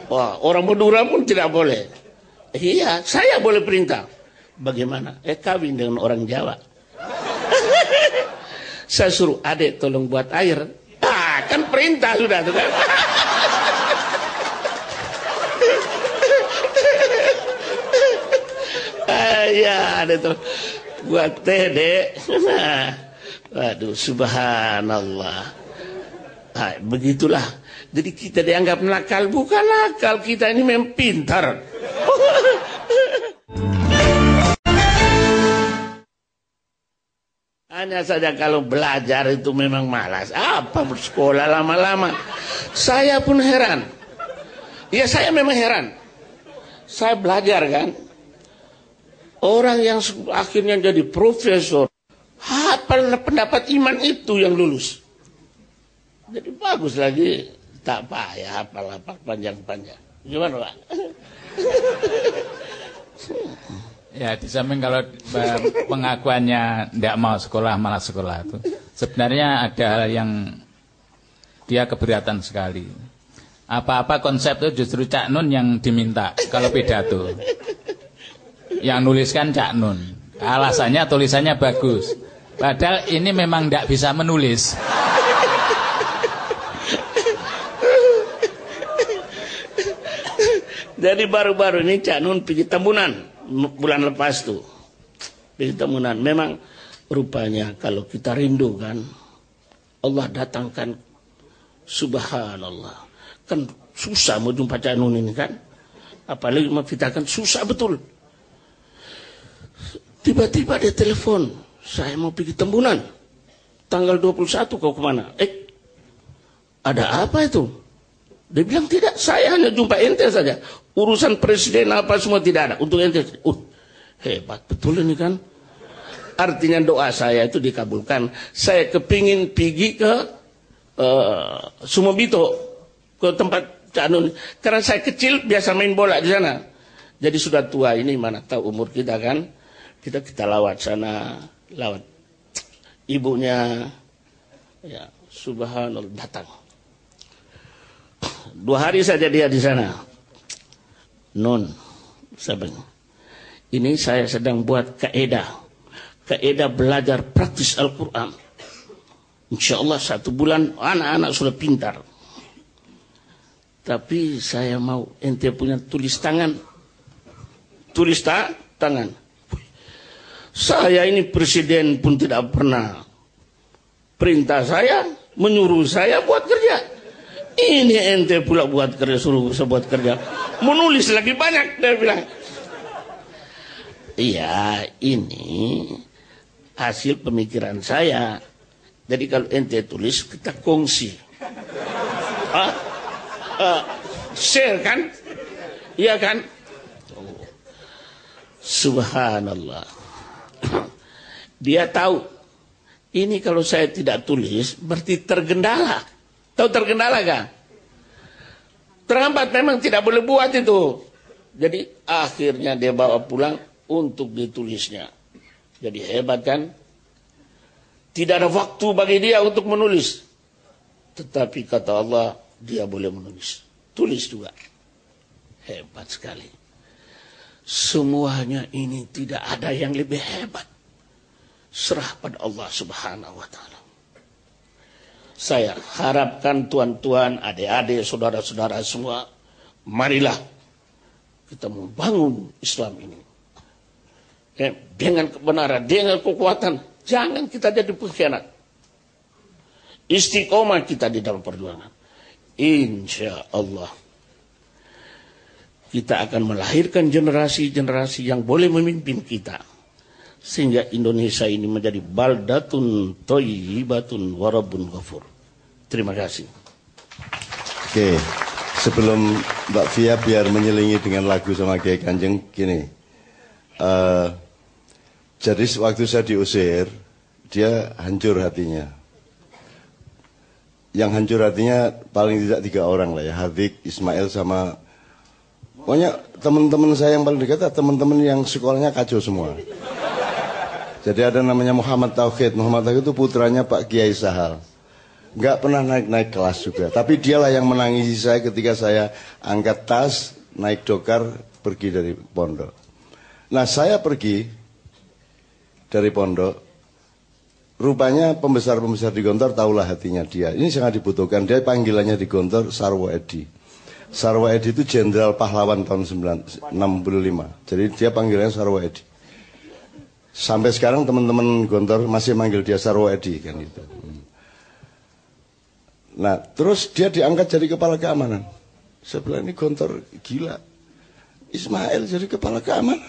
Wah, orang Madura pun tidak boleh. Iya, saya boleh perintah. Bagaimana? Kawin dengan orang Jawa. Saya suruh adik tolong buat air. Kan perintah sudah tuh kan. Ya adik tolong buat teh, Dek. Waduh, subhanallah. Begitulah. Jadi kita dianggap nakal, bukan nakal, kita ini memang pintar. Hanya saja kalau belajar itu memang malas. Apa bersekolah lama-lama. Saya pun heran. Ya saya memang heran. Saya belajar kan. Orang yang akhirnya jadi profesor. Apa pendapat iman itu yang lulus? Jadi bagus lagi, tak payah hafal panjang-panjang. Gimana Pak? Ya di samping kalau pengakuannya tidak mau sekolah malah sekolah itu, sebenarnya ada hal yang dia keberatan sekali. Apa-apa konsep itu justru Cak Nun yang diminta kalau pidato. Yang nuliskan Cak Nun. Alasannya tulisannya bagus. Padahal ini memang tidak bisa menulis. Jadi baru-baru ini Cak Nun pergi Tembunan bulan lepas tuh. Pergi Tembunan. Memang rupanya kalau kita rindu kan, Allah datangkan, subhanallah. Kan susah mau jumpa Cak Nun ini kan. Apalagi memfitahkan susah betul. Tiba-tiba dia telepon, saya mau pergi Tembunan. Tanggal 21 kau kemana? Ada apa itu? Dia bilang tidak, saya hanya jumpa ente saja. Urusan presiden apa semua tidak ada. Untuk ente, hebat betul ini kan. Artinya doa saya itu dikabulkan. Saya kepingin pergi ke Sumobito, ke tempat Cak Nun. Karena saya kecil biasa main bola di sana. Jadi sudah tua ini, mana tahu umur kita kan. Kita lawat sana, lawat ibunya, ya subhanallah datang. 2 hari saja dia di sana. Non, sabar. Ini saya sedang buat kaidah belajar praktis Al-Quran. Insya Allah 1 bulan anak-anak sudah pintar. Tapi saya mau ente punya tulis tangan. Tulis tangan. Saya ini presiden pun tidak pernah perintah saya, menyuruh saya buat kerja. Ini ente pula buat kerja, suruh saya buat kerja. Menulis lagi banyak, dia bilang. Iya, ini hasil pemikiran saya. Jadi kalau ente tulis, kita kongsi. Share kan? Iya kan? Subhanallah. Dia tahu, ini kalau saya tidak tulis, berarti tergendala. Tahu tergendala kan? Terhambat, memang tidak boleh buat itu. Jadi akhirnya dia bawa pulang untuk ditulisnya. Jadi hebat kan? Tidak ada waktu bagi dia untuk menulis. Tetapi kata Allah, dia boleh menulis. Tulis juga. Hebat sekali. Semuanya ini tidak ada yang lebih hebat. Serah pada Allah Subhanahu wa ta'ala. Saya harapkan tuan-tuan, adik-adik, saudara-saudara semua, marilah kita membangun Islam ini. Dengan kebenaran, dengan kekuatan, jangan kita jadi pengkhianat. Istiqomah kita di dalam perjuangan. Insya Allah kita akan melahirkan generasi-generasi yang boleh memimpin kita. Sehingga Indonesia ini menjadi baldatun thayyibatun wa rabbun ghafur. Terima kasih. Oke, sebelum Mbak Fia biar menyelingi dengan lagu sama Kiai Kanjeng gini. Jadi waktu saya diusir, dia hancur hatinya. Yang hancur hatinya paling tidak 3 orang lah ya, Hadik, Ismail sama pokoknya teman-teman saya yang paling dekat, teman-teman yang sekolahnya kacau semua. Jadi ada namanya Muhammad Tauhid. Muhammad Tauhid itu putranya Pak Kiai Sahal. Nggak pernah naik kelas juga. Tapi dialah yang menangisi saya ketika saya angkat tas, naik dokar, pergi dari pondok. Nah saya pergi dari pondok. Rupanya pembesar-pembesar di Gontor tahulah hatinya dia. Ini sangat dibutuhkan. Dia panggilannya di Gontor Sarwo Edi. Sarwo Edi itu jenderal pahlawan tahun 1965. Jadi dia panggilannya Sarwo Edi. Sampai sekarang teman-teman Gontor masih manggil dia Sarwo Edi kan gitu. Nah, terus dia diangkat jadi kepala keamanan. Saya bilang ini Gontor gila. Ismail jadi kepala keamanan.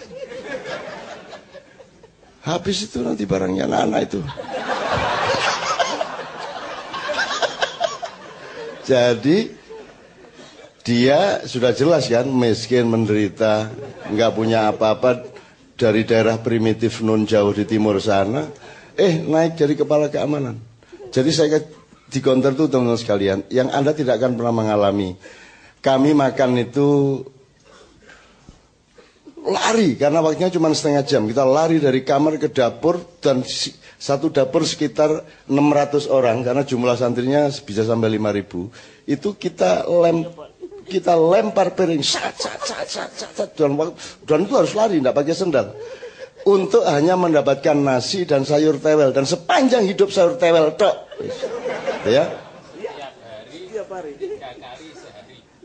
Habis itu nanti barangnya anak-anak itu. Jadi dia sudah jelas kan miskin, menderita, nggak punya apa-apa. Dari daerah primitif non jauh di timur sana, naik jadi kepala keamanan. Jadi saya di Gontor itu teman-teman sekalian, yang Anda tidak akan pernah mengalami. Kami makan itu lari karena waktunya cuma setengah jam. Kita lari dari kamar ke dapur dan satu dapur sekitar 600 orang karena jumlah santrinya bisa sampai 5.000. Itu kita lempar piring sat, dan itu harus lari, tidak pakai sendal. Untuk hanya mendapatkan nasi dan sayur tewel, dan sepanjang hidup sayur tewel tok. Ya.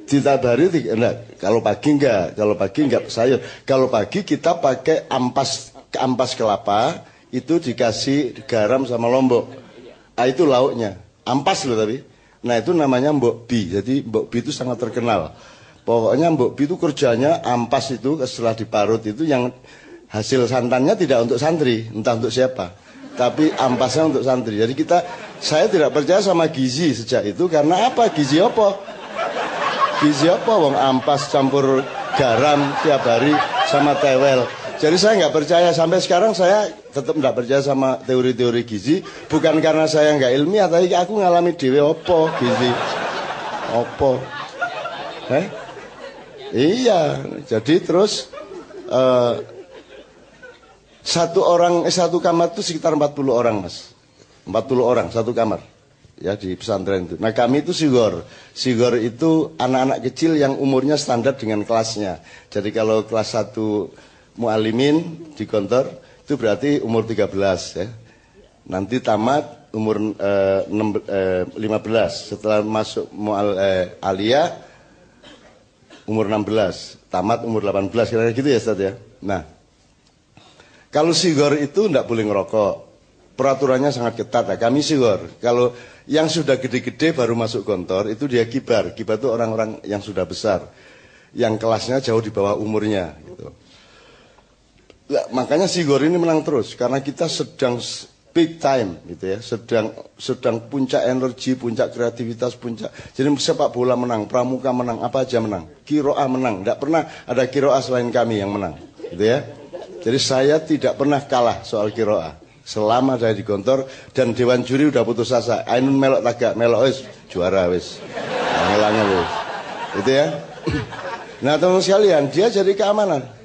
Tiap hari enggak. Kalau pagi enggak sayur. Kalau pagi kita pakai ampas kelapa, itu dikasih garam sama lombok. Ah, itu lauknya. Ampas loh tapi. Nah, itu namanya Mbok Bi. Jadi Mbok Bi itu sangat terkenal. Pokoknya Mbok Bi itu kerjanya ampas itu setelah diparut itu yang hasil santannya tidak untuk santri, entah untuk siapa. Tapi ampasnya untuk santri. Jadi saya tidak percaya sama gizi sejak itu karena apa? Gizi apa? Gizi apa? Wong ampas campur garam tiap hari sama tewel. Jadi saya nggak percaya, sampai sekarang saya tetap nggak percaya sama teori-teori gizi. Bukan karena saya nggak ilmiah, tapi aku ngalami dewe opo gizi. Opo. Iya, jadi terus satu kamar itu sekitar 40 orang, Mas. 40 orang satu kamar. Ya, di pesantren itu. Nah, kami itu sigor. Sigor itu anak-anak kecil yang umurnya standar dengan kelasnya. Jadi kalau kelas 1 mu'alimin di Gontor itu berarti umur 13 ya. Nanti tamat umur 15. Setelah masuk aliyah umur 16, tamat umur 18 kira-kira gitu ya, Ustaz ya. Nah, kalau sigor itu enggak boleh ngerokok. Peraturannya sangat ketat ya. Kami sigor. Kalau yang sudah gede-gede baru masuk Gontor itu dia kibar. Kibar itu orang-orang yang sudah besar, yang kelasnya jauh di bawah umurnya gitu. Ya, makanya Sigor ini menang terus karena kita sedang big time gitu ya, sedang puncak energi, puncak kreativitas, puncak. Jadi sepak bola menang, pramuka menang, apa aja menang. Kiroah menang, tidak pernah ada kiroah selain kami yang menang, gitu ya. Jadi saya tidak pernah kalah soal kiroah selama saya di Gontor, dan dewan juri udah putus asa. Ainun melok tagak, melok wis juara wis. Angel-angel wis. Gitu ya. Nah, teman sekalian, dia jadi keamanan.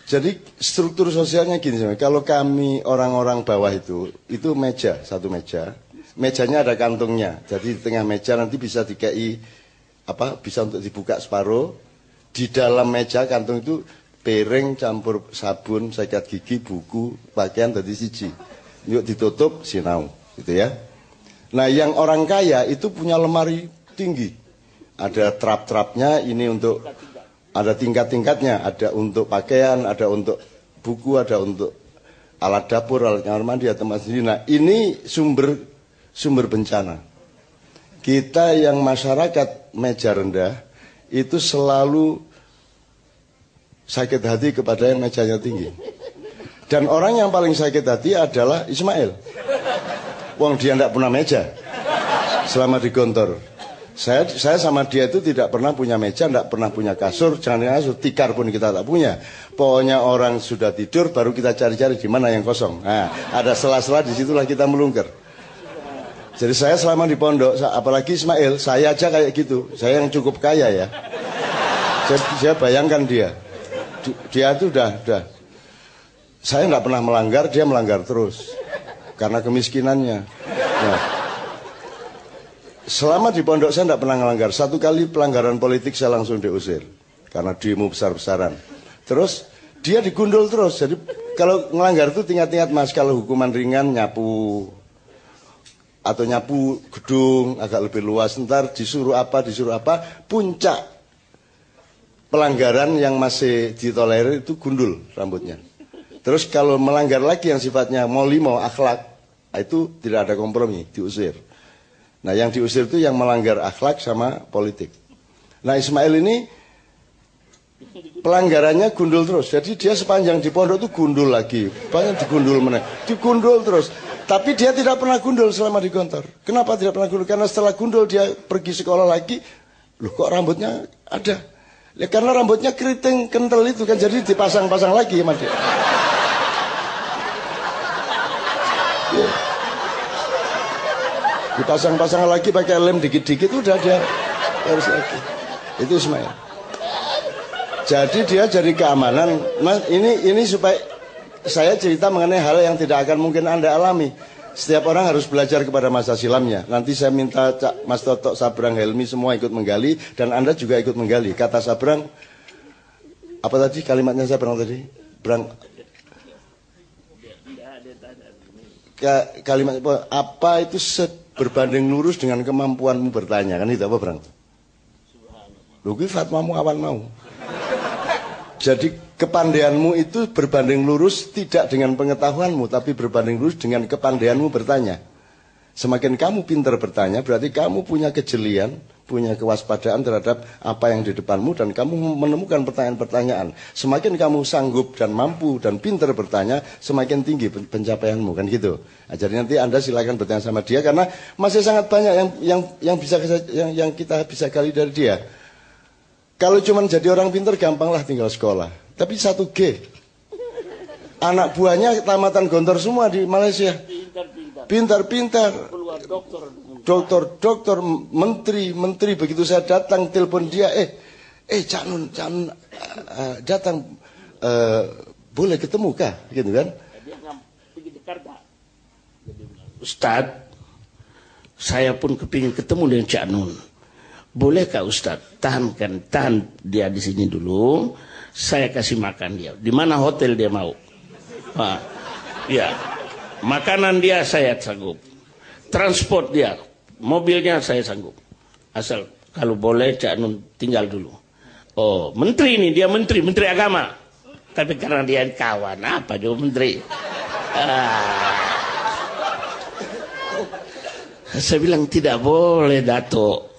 Jadi struktur sosialnya gini, kalau kami orang-orang bawah itu meja, satu meja, mejanya ada kantongnya, jadi di tengah meja nanti bisa dikai bisa untuk dibuka separuh, di dalam meja kantong itu piring campur sabun, sikat gigi, buku, pakaian dari siji, yuk ditutup sinau, gitu ya. Nah, yang orang kaya itu punya lemari tinggi, ada trap-trapnya, ini untuk ada tingkat-tingkatnya, ada untuk pakaian, ada untuk buku, ada untuk alat dapur, alat kamar mandi, tempat sendiri. Nah, ini sumber bencana. Kita yang masyarakat meja rendah itu selalu sakit hati kepada yang mejanya tinggi. Dan orang yang paling sakit hati adalah Ismail. Wong dia tidak pernah meja selama di Gontor. Saya sama dia itu tidak pernah punya meja, tidak pernah punya kasur, jangan kasur, tikar pun kita tak punya. Pokoknya orang sudah tidur, baru kita cari-cari di mana yang kosong. Nah, ada sela-sela, disitulah kita melungker. Jadi saya selama di pondok, apalagi Ismail, saya aja kayak gitu. Saya yang cukup kaya ya. Saya bayangkan dia itu udah. Saya nggak pernah melanggar, dia melanggar terus karena kemiskinannya. Nah, selama di pondok saya tidak pernah melanggar. Satu kali pelanggaran politik saya langsung diusir karena demo besar-besaran. Terus dia digundul terus. Jadi kalau melanggar itu tingkat-tingkat, Mas. Kalau hukuman ringan nyapu atau nyapu gedung agak lebih luas, ntar disuruh apa. Puncak pelanggaran yang masih ditolerir itu gundul rambutnya. Terus kalau melanggar lagi yang sifatnya mau akhlak, itu tidak ada kompromi, diusir. Nah, yang diusir itu yang melanggar akhlak sama politik. Nah, Ismail ini pelanggarannya gundul terus. Jadi dia sepanjang di pondok itu gundul lagi. Banyak digundul digundul terus. Tapi dia tidak pernah gundul selama di Gontor. Kenapa tidak pernah gundul? Karena setelah gundul dia pergi sekolah lagi. Loh, kok rambutnya ada? Ya, karena rambutnya keriting kental itu kan, jadi dipasang-pasang lagi sama dia. Ya. Dipasang-pasang lagi pakai lem dikit-dikit udah ada harus lagi. Itu Ismail. Jadi dia jadi keamanan. Mas, ini supaya saya cerita mengenai hal yang tidak akan mungkin Anda alami. Setiap orang harus belajar kepada masa silamnya. Nanti saya minta Mas Toto, Sabrang, Helmi semua ikut menggali dan Anda juga ikut menggali. Kata Sabrang, apa tadi kalimatnya Sabrang tadi? Kalimat apa itu berbanding lurus dengan kemampuanmu bertanya, kan itu apa Brang? Lho kuwi fatwamu awan mau. Jadi kepandaianmu itu berbanding lurus tidak dengan pengetahuanmu, tapi berbanding lurus dengan kepandaianmu bertanya. Semakin kamu pintar bertanya, berarti kamu punya kejelian, punya kewaspadaan terhadap apa yang di depanmu, dan kamu menemukan pertanyaan-pertanyaan. Semakin kamu sanggup dan mampu dan pintar bertanya, semakin tinggi pencapaianmu, kan gitu. Nah, jadi nanti Anda silakan bertanya sama dia, karena masih sangat banyak yang kita bisa gali dari dia. Kalau cuma jadi orang pintar, gampanglah tinggal sekolah. Tapi 1G, anak buahnya tamatan gontor semua di Malaysia. Pintar-pintar, dokter, menteri. Begitu saya datang, telepon dia, Cak Nun, datang, boleh ketemu kah? Gitu kan? Ustadz, saya pun kepingin ketemu dengan Cak Nun. Bolehkah Ustadz tahan dia di sini dulu, saya kasih makan dia. Di mana hotel dia mau? Ya. Makanan dia saya sanggup, transport dia, mobilnya saya sanggup, asal kalau boleh Cak Nun tinggal dulu. Oh, menteri ini, dia menteri agama, tapi karena dia kawan apa juga menteri. Saya bilang tidak boleh Dato,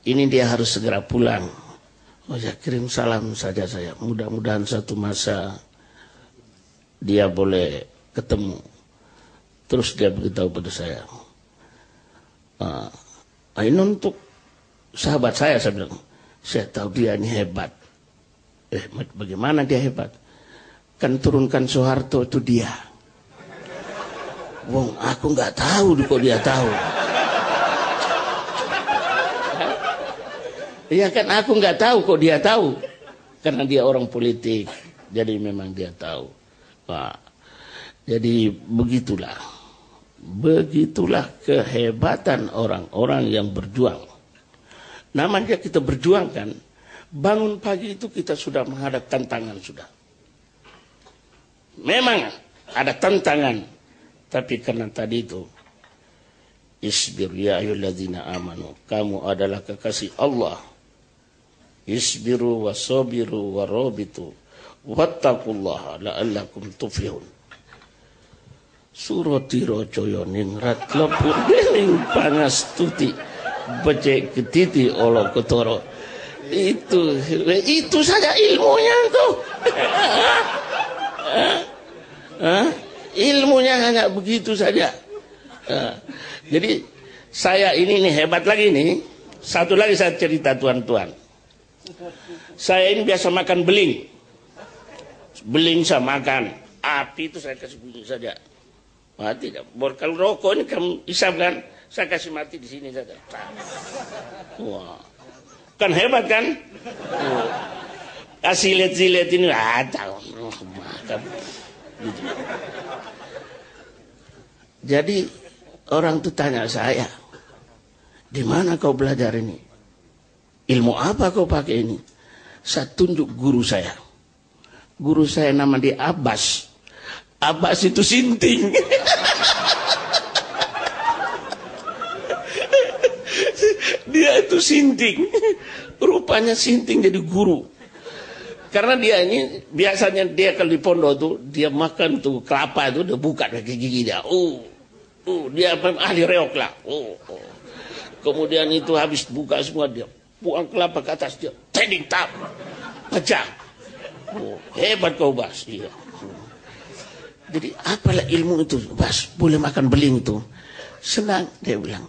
ini dia harus segera pulang. Oh ya, kirim salam saja saya, mudah-mudahan satu masa dia boleh ketemu. Terus dia beritahu pada saya, ini untuk sahabat saya bilang, saya tahu dia ini hebat. Bagaimana dia hebat? Kan turunkan Soeharto itu dia. Wong, aku nggak tahu kok dia tahu. Iya kan, aku nggak tahu kok dia tahu, karena dia orang politik, jadi memang dia tahu. Jadi begitulah kehebatan orang-orang yang berjuang. Namanya kita berjuang kan, bangun pagi itu kita sudah menghadap tantangan sudah. Memang ada tantangan, tapi karena tadi itu, isbir ya ayyuhalladzina amanu, kamu adalah kekasih Allah. Isbiru wasabiru warabitu wattaqullaha la'allakum tuflihun. Surotiro coyo ningrat lepur dening pangastuti becek ketiti olo ketoro. Itu saja ilmunya tuh. Ilmunya hanya begitu saja. Jadi saya ini hebat lagi nih. Satu lagi saya cerita tuan-tuan. Saya ini biasa makan beling. Beling saya makan. Api itu saya kasih bunyi saja. Mati. Kalau rokok ini kamu isap kan, saya kasih mati di sini saja. Wah, kan hebat kan? Kasih lihat ini ada. Gitu. Jadi orang tuh tanya saya, di mana kau belajar ini? Ilmu apa kau pakai ini? Saya tunjuk guru saya. Guru saya nama dia Abbas. Abbas itu sinting. Dia itu sinting. Rupanya sinting jadi guru. Karena dia ini biasanya dia kalau di pondok tuh dia makan tuh kelapa itu dia buka kaki gigi dia. Dia ahli reok lah. Kemudian itu habis buka semua dia buang kelapa ke atas, dia trading tap pecah. Hebat kau Bas. Iya. Jadi apalah ilmu itu Bas, boleh makan beling itu senang. Dia bilang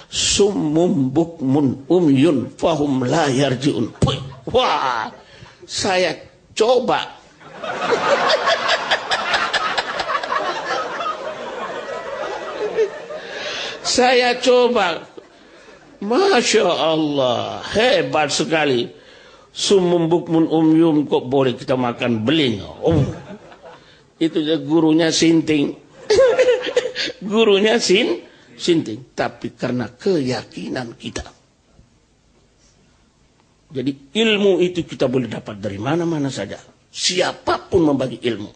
summum bukmun umyun fahum la yarjiun. Wah, saya coba. Saya coba, Masya Allah, hebat sekali. Sumum bukmun umyum kok boleh kita makan beling. Oh, itu gurunya sinting. Gurunya sinting. Tapi karena keyakinan kita. Jadi ilmu itu kita boleh dapat dari mana-mana saja. Siapapun membagi ilmu.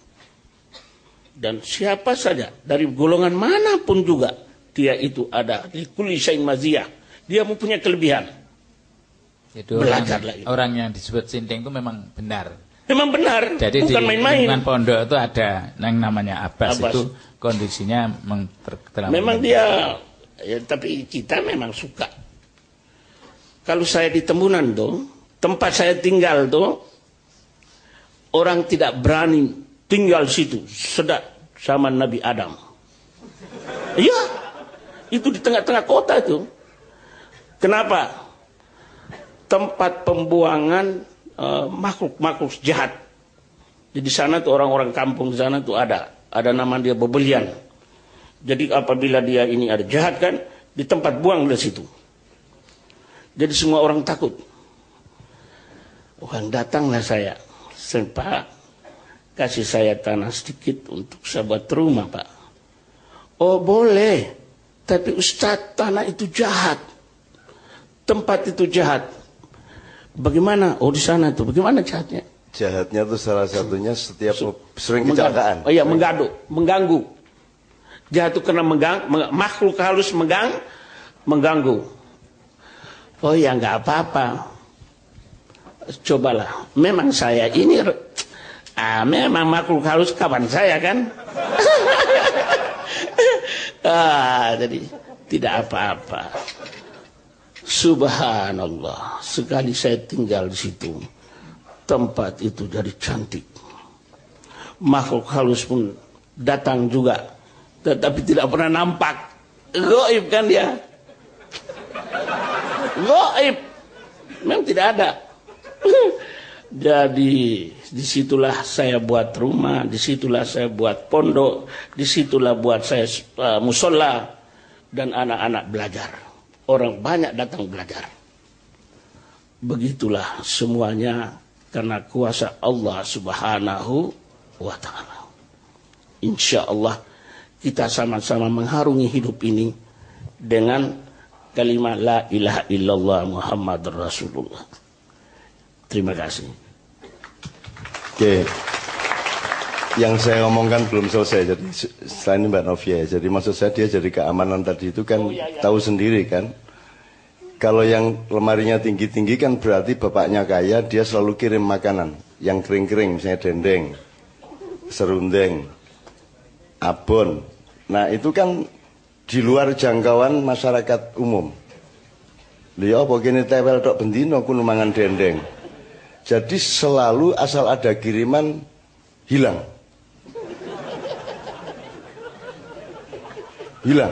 Dan siapa saja, dari golongan manapun juga, dia itu ada. Di kulli syai'in maziyah. Dia mempunyai kelebihan. Jadi orang yang disebut sinting itu memang benar. Memang benar, jadi bukan main-main. Di pondok itu ada yang namanya Abbas. Itu kondisinya memang dia, ya, tapi kita memang suka. Kalau saya di Tembunan tuh, tempat saya tinggal tuh, orang tidak berani tinggal situ, sedap sama Nabi Adam. Iya, itu di tengah-tengah kota itu. Kenapa? Tempat pembuangan makhluk-makhluk jahat. Jadi di sana tuh orang-orang kampung di sana tuh ada nama dia Bebelian. Jadi apabila dia ini ada jahat kan, di tempat buang di situ. Jadi semua orang takut. Datanglah saya, Pak, kasih saya tanah sedikit untuk saya buat rumah, Pak. Oh boleh, tapi Ustadz tanah itu jahat, tempat itu jahat. Bagaimana? Oh di sana tuh, bagaimana jahatnya? Jahatnya tuh salah satunya setiap sering kecelakaan. Oh iya, mengganggu. Jahat itu karena makhluk halus mengganggu. Oh ya nggak apa-apa. Cobalah. Memang saya ini, memang makhluk halus kawan saya kan. Jadi tidak apa-apa. Subhanallah, sekali saya tinggal di situ, tempat itu jadi cantik. Makhluk halus pun datang juga, tetapi tidak pernah nampak. Gaib kan dia? Gaib, memang tidak ada. Jadi disitulah saya buat rumah, disitulah saya buat pondok, disitulah buat saya musola dan anak-anak belajar. Orang banyak datang belajar. Begitulah semuanya karena kuasa Allah Subhanahu wa ta'ala. Insya Allah kita sama-sama mengharungi hidup ini dengan kalimat la ilaha illallah Muhammadur Rasulullah. Terima kasih. Oke. Yang saya ngomongkan belum selesai. Jadi selain Mbak Novia, jadi maksud saya dia jadi keamanan tadi itu kan tahu sendiri kan. Kalau yang lemarinya tinggi-tinggi kan berarti bapaknya kaya, dia selalu kirim makanan yang kering-kering, misalnya dendeng, serundeng, abon. Nah itu kan di luar jangkauan masyarakat umum. Lihat apa gini tewel tok bendino kuno mangan dendeng. Jadi selalu asal ada kiriman hilang. Hilang.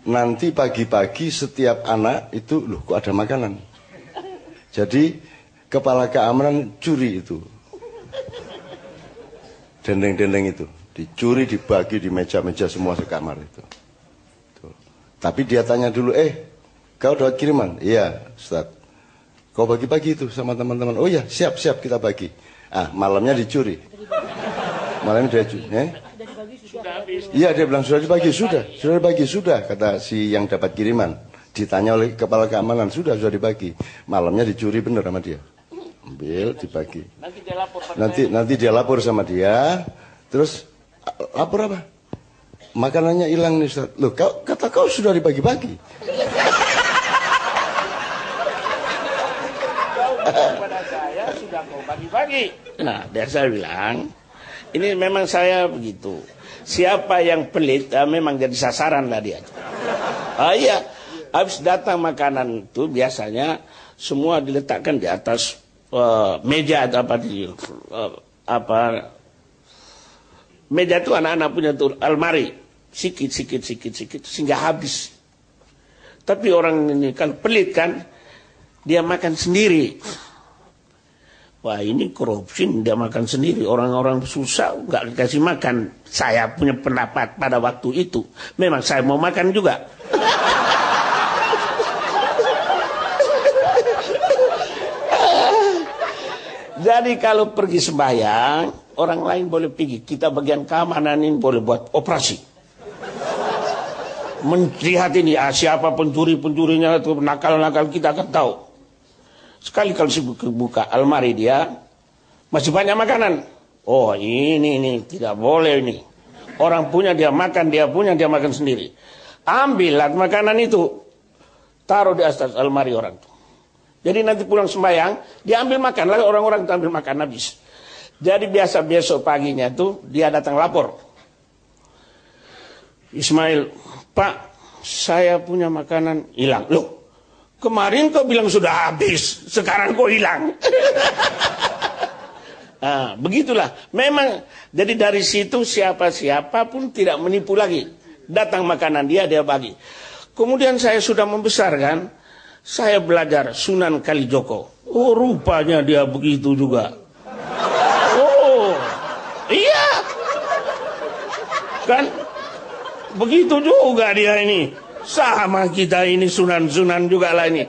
Nanti pagi-pagi setiap anak itu, loh kok ada makanan. Jadi kepala keamanan curi itu. Dendeng-dendeng itu. Dicuri, dibagi di meja-meja semua sekamar itu. Tuh. Tapi dia tanya dulu, kau dapat kiriman? Iya Ustaz. Kau bagi-bagi itu sama teman-teman. Oh iya, siap-siap kita bagi. Malamnya dicuri. Malamnya dia curi. Iya dia bilang sudah dibagi, sudah dibagi, sudah kata si yang dapat kiriman. Ditanya oleh kepala keamanan, sudah dibagi. Malamnya dicuri bener sama dia. Ambil, dibagi. Nanti dia lapor sama dia. Terus lapor apa? Makanannya hilang nih Ustaz. Loh, kata kau sudah dibagi-bagi. Kepada saya sudah kau bagi-bagi. Nah, dia saya bilang, ini memang saya begitu. Siapa yang pelit, memang jadi sasaran lah dia. Iya, habis datang makanan itu biasanya semua diletakkan di atas meja atau meja itu anak-anak punya tuh almari, sikit sehingga habis. Tapi orang ini kan pelit kan, dia makan sendiri. Wah ini korupsi, dia makan sendiri. Orang-orang susah nggak dikasih makan. Saya punya pendapat pada waktu itu. Memang saya mau makan juga. Jadi kalau pergi sembahyang, orang lain boleh pergi. Kita bagian keamanan ini boleh buat operasi. Melihat ini, siapa pencuri-pencurinya, atau nakal-nakal kita akan tahu. Sekali kalau buka almari dia, masih banyak makanan. Oh ini tidak boleh ini. Orang punya dia makan, dia punya dia makan sendiri. Ambillah makanan itu, taruh di atas almari orang itu. Jadi nanti pulang sembahyang, dia ambil makan, lalu orang-orang itu ambil makan habis. Jadi biasa besok paginya tuh dia datang lapor. Ismail, Pak, saya punya makanan hilang. Loh, kemarin kau bilang sudah habis, sekarang kau hilang. Nah, begitulah. Memang, jadi dari situ siapa-siapa pun tidak menipu lagi. Datang makanan dia bagi. Kemudian saya sudah membesarkan, saya belajar Sunan Kalijogo. Oh, rupanya dia begitu juga. Oh, iya. Kan, begitu juga dia ini. Sama kita ini sunan-sunan juga lah ini.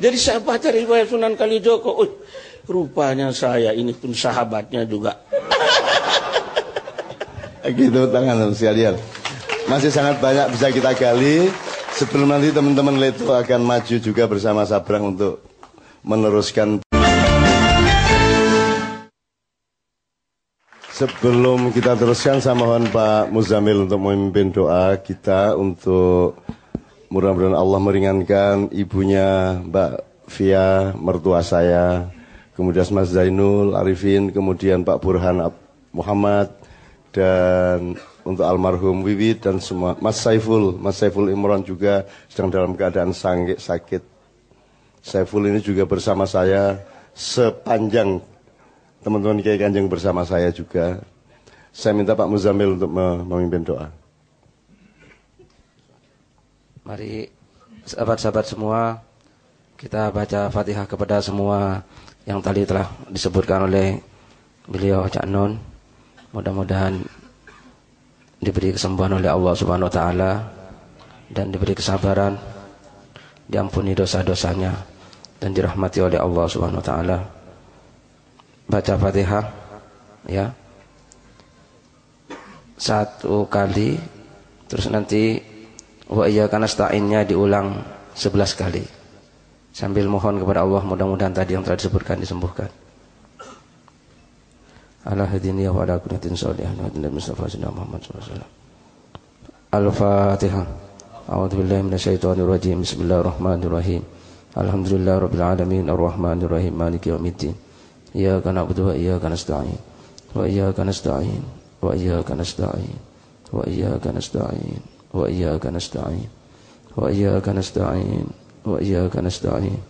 Jadi saya baca riwayat Sunan Kalijogo. Rupanya saya ini pun sahabatnya juga. Gitu tangan sekalian. Masih sangat banyak bisa kita gali. Sebelum nanti teman-teman Leto akan maju juga bersama Sabrang untuk meneruskan. Sebelum kita teruskan, saya mohon Pak Muzamil untuk memimpin doa kita untuk mudah-mudahan Allah meringankan ibunya Mbak Via, mertua saya, kemudian Mas Zainul Arifin, kemudian Pak Burhan Muhammad, dan untuk almarhum Wiwit dan semua. Mas Saiful Imran juga sedang dalam keadaan sakit. Saiful ini juga bersama saya sepanjang teman-teman Kiai Kanjeng bersama saya juga. Saya minta Pak Muzamil untuk memimpin doa. Mari sahabat-sahabat semua, kita baca Fatihah kepada semua yang tadi telah disebutkan oleh beliau Cak Non. Mudah-mudahan diberi kesembuhan oleh Allah Subhanahu wa taala dan diberi kesabaran, diampuni dosa-dosanya dan dirahmati oleh Allah Subhanahu wa taala. Baca Fatihah ya 1 kali, terus nanti wa iyyaka nasta'innya diulang 11 kali sambil mohon kepada Allah mudah-mudahan tadi yang telah disebutkan disembuhkan. Ala hadini wa ala kunatin sholihan wa ala Mustafa sayyidina Muhammad sallallahu alaihi wasallam. Al-Fatihah. A'udzu billahi minasyaitonir rajim. Bismillahirrahmanirrahim. Alhamdulillahirabbil alamin arrahmanir rahim maliki yaumiddin. Iyyaka na'budu wa iyyaka nasta'in. Wa iyyaka nasta'in. Wa iyyaka nasta'in. Wa iyyaka nasta'in. Wa iyyaka nasta'in. Wa iyyaka nasta'in. Wa iyyaka nasta'in.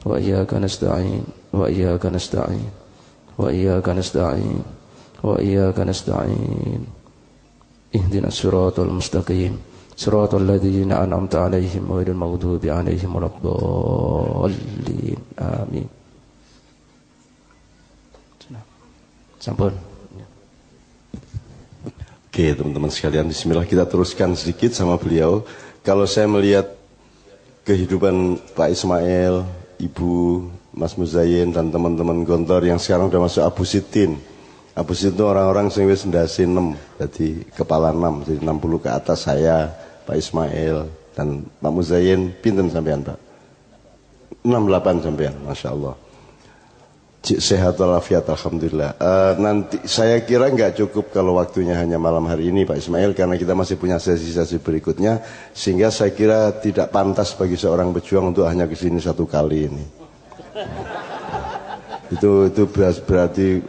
Wa iyyaka nasta'in. Wa iyyaka nasta'in. Wa iyyaka nasta'in. Wa iyyaka nasta'in. Ihdinas siratal mustaqim. Siratal ladzina an'amta 'alaihim ghairil maghdubi 'alaihim waladdallin. Amin. Sampun. Oke teman-teman sekalian, bismillah kita teruskan sedikit sama beliau. Kalau saya melihat kehidupan Pak Ismail, Ibu, Mas Muzayin dan teman-teman Gontor yang sekarang sudah masuk Abu Sitin. Abu Sitin itu orang-orang yang wis ndase 6, jadi kepala 6, jadi 60 ke atas saya, Pak Ismail dan Pak Muzayin. Pinten sampean Pak? 68 sampean, Masya Allah. Sehat walafiat alhamdulillah. Nanti saya kira nggak cukup kalau waktunya hanya malam hari ini Pak Ismail, karena kita masih punya sesi-sesi berikutnya, sehingga saya kira tidak pantas bagi seorang pejuang untuk hanya kesini 1 kali ini. Itu berarti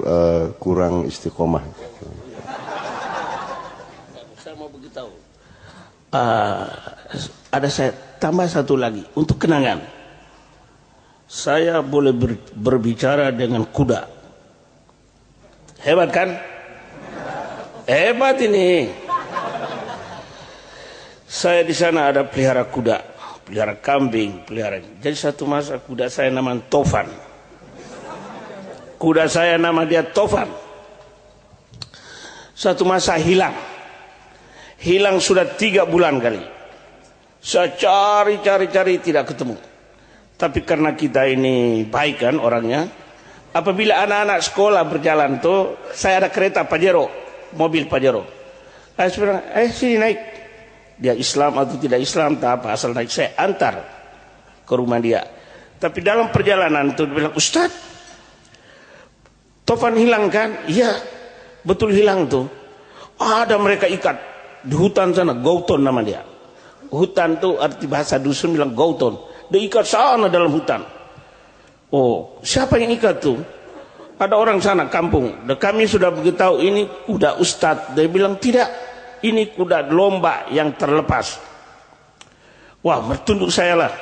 kurang istiqomah. Saya mau beritahu. Ada saya tambah 1 lagi untuk kenangan. Saya boleh berbicara dengan kuda. Hebat kan? Hebat ini. Saya di sana ada pelihara kuda. pelihara kambing, pelihara. Jadi satu masa kuda saya nama Tovan. Kuda saya nama dia Tovan. Satu masa hilang. Hilang sudah 3 bulan kali. Saya cari tidak ketemu. Tapi karena kita ini baik kan orangnya, apabila anak-anak sekolah berjalan tuh, saya ada kereta Pajero, mobil Pajero. Saya bilang, sini naik. Dia Islam atau tidak Islam, tak apa, asal naik. Saya antar ke rumah dia. Tapi dalam perjalanan tuh dia bilang, Ustaz, Tovan hilang kan? Iya, betul hilang tuh. Ada mereka ikat di hutan sana, Gauton nama dia. Hutan tuh arti bahasa dusun bilang Gauton. Dia ikat sana dalam hutan. Oh, siapa yang ikat tuh? Ada orang sana kampung. Dan kami sudah beritahu ini kuda Ustadz. Dia bilang tidak, ini kuda lomba yang terlepas. Wah, bertunduk saya lah.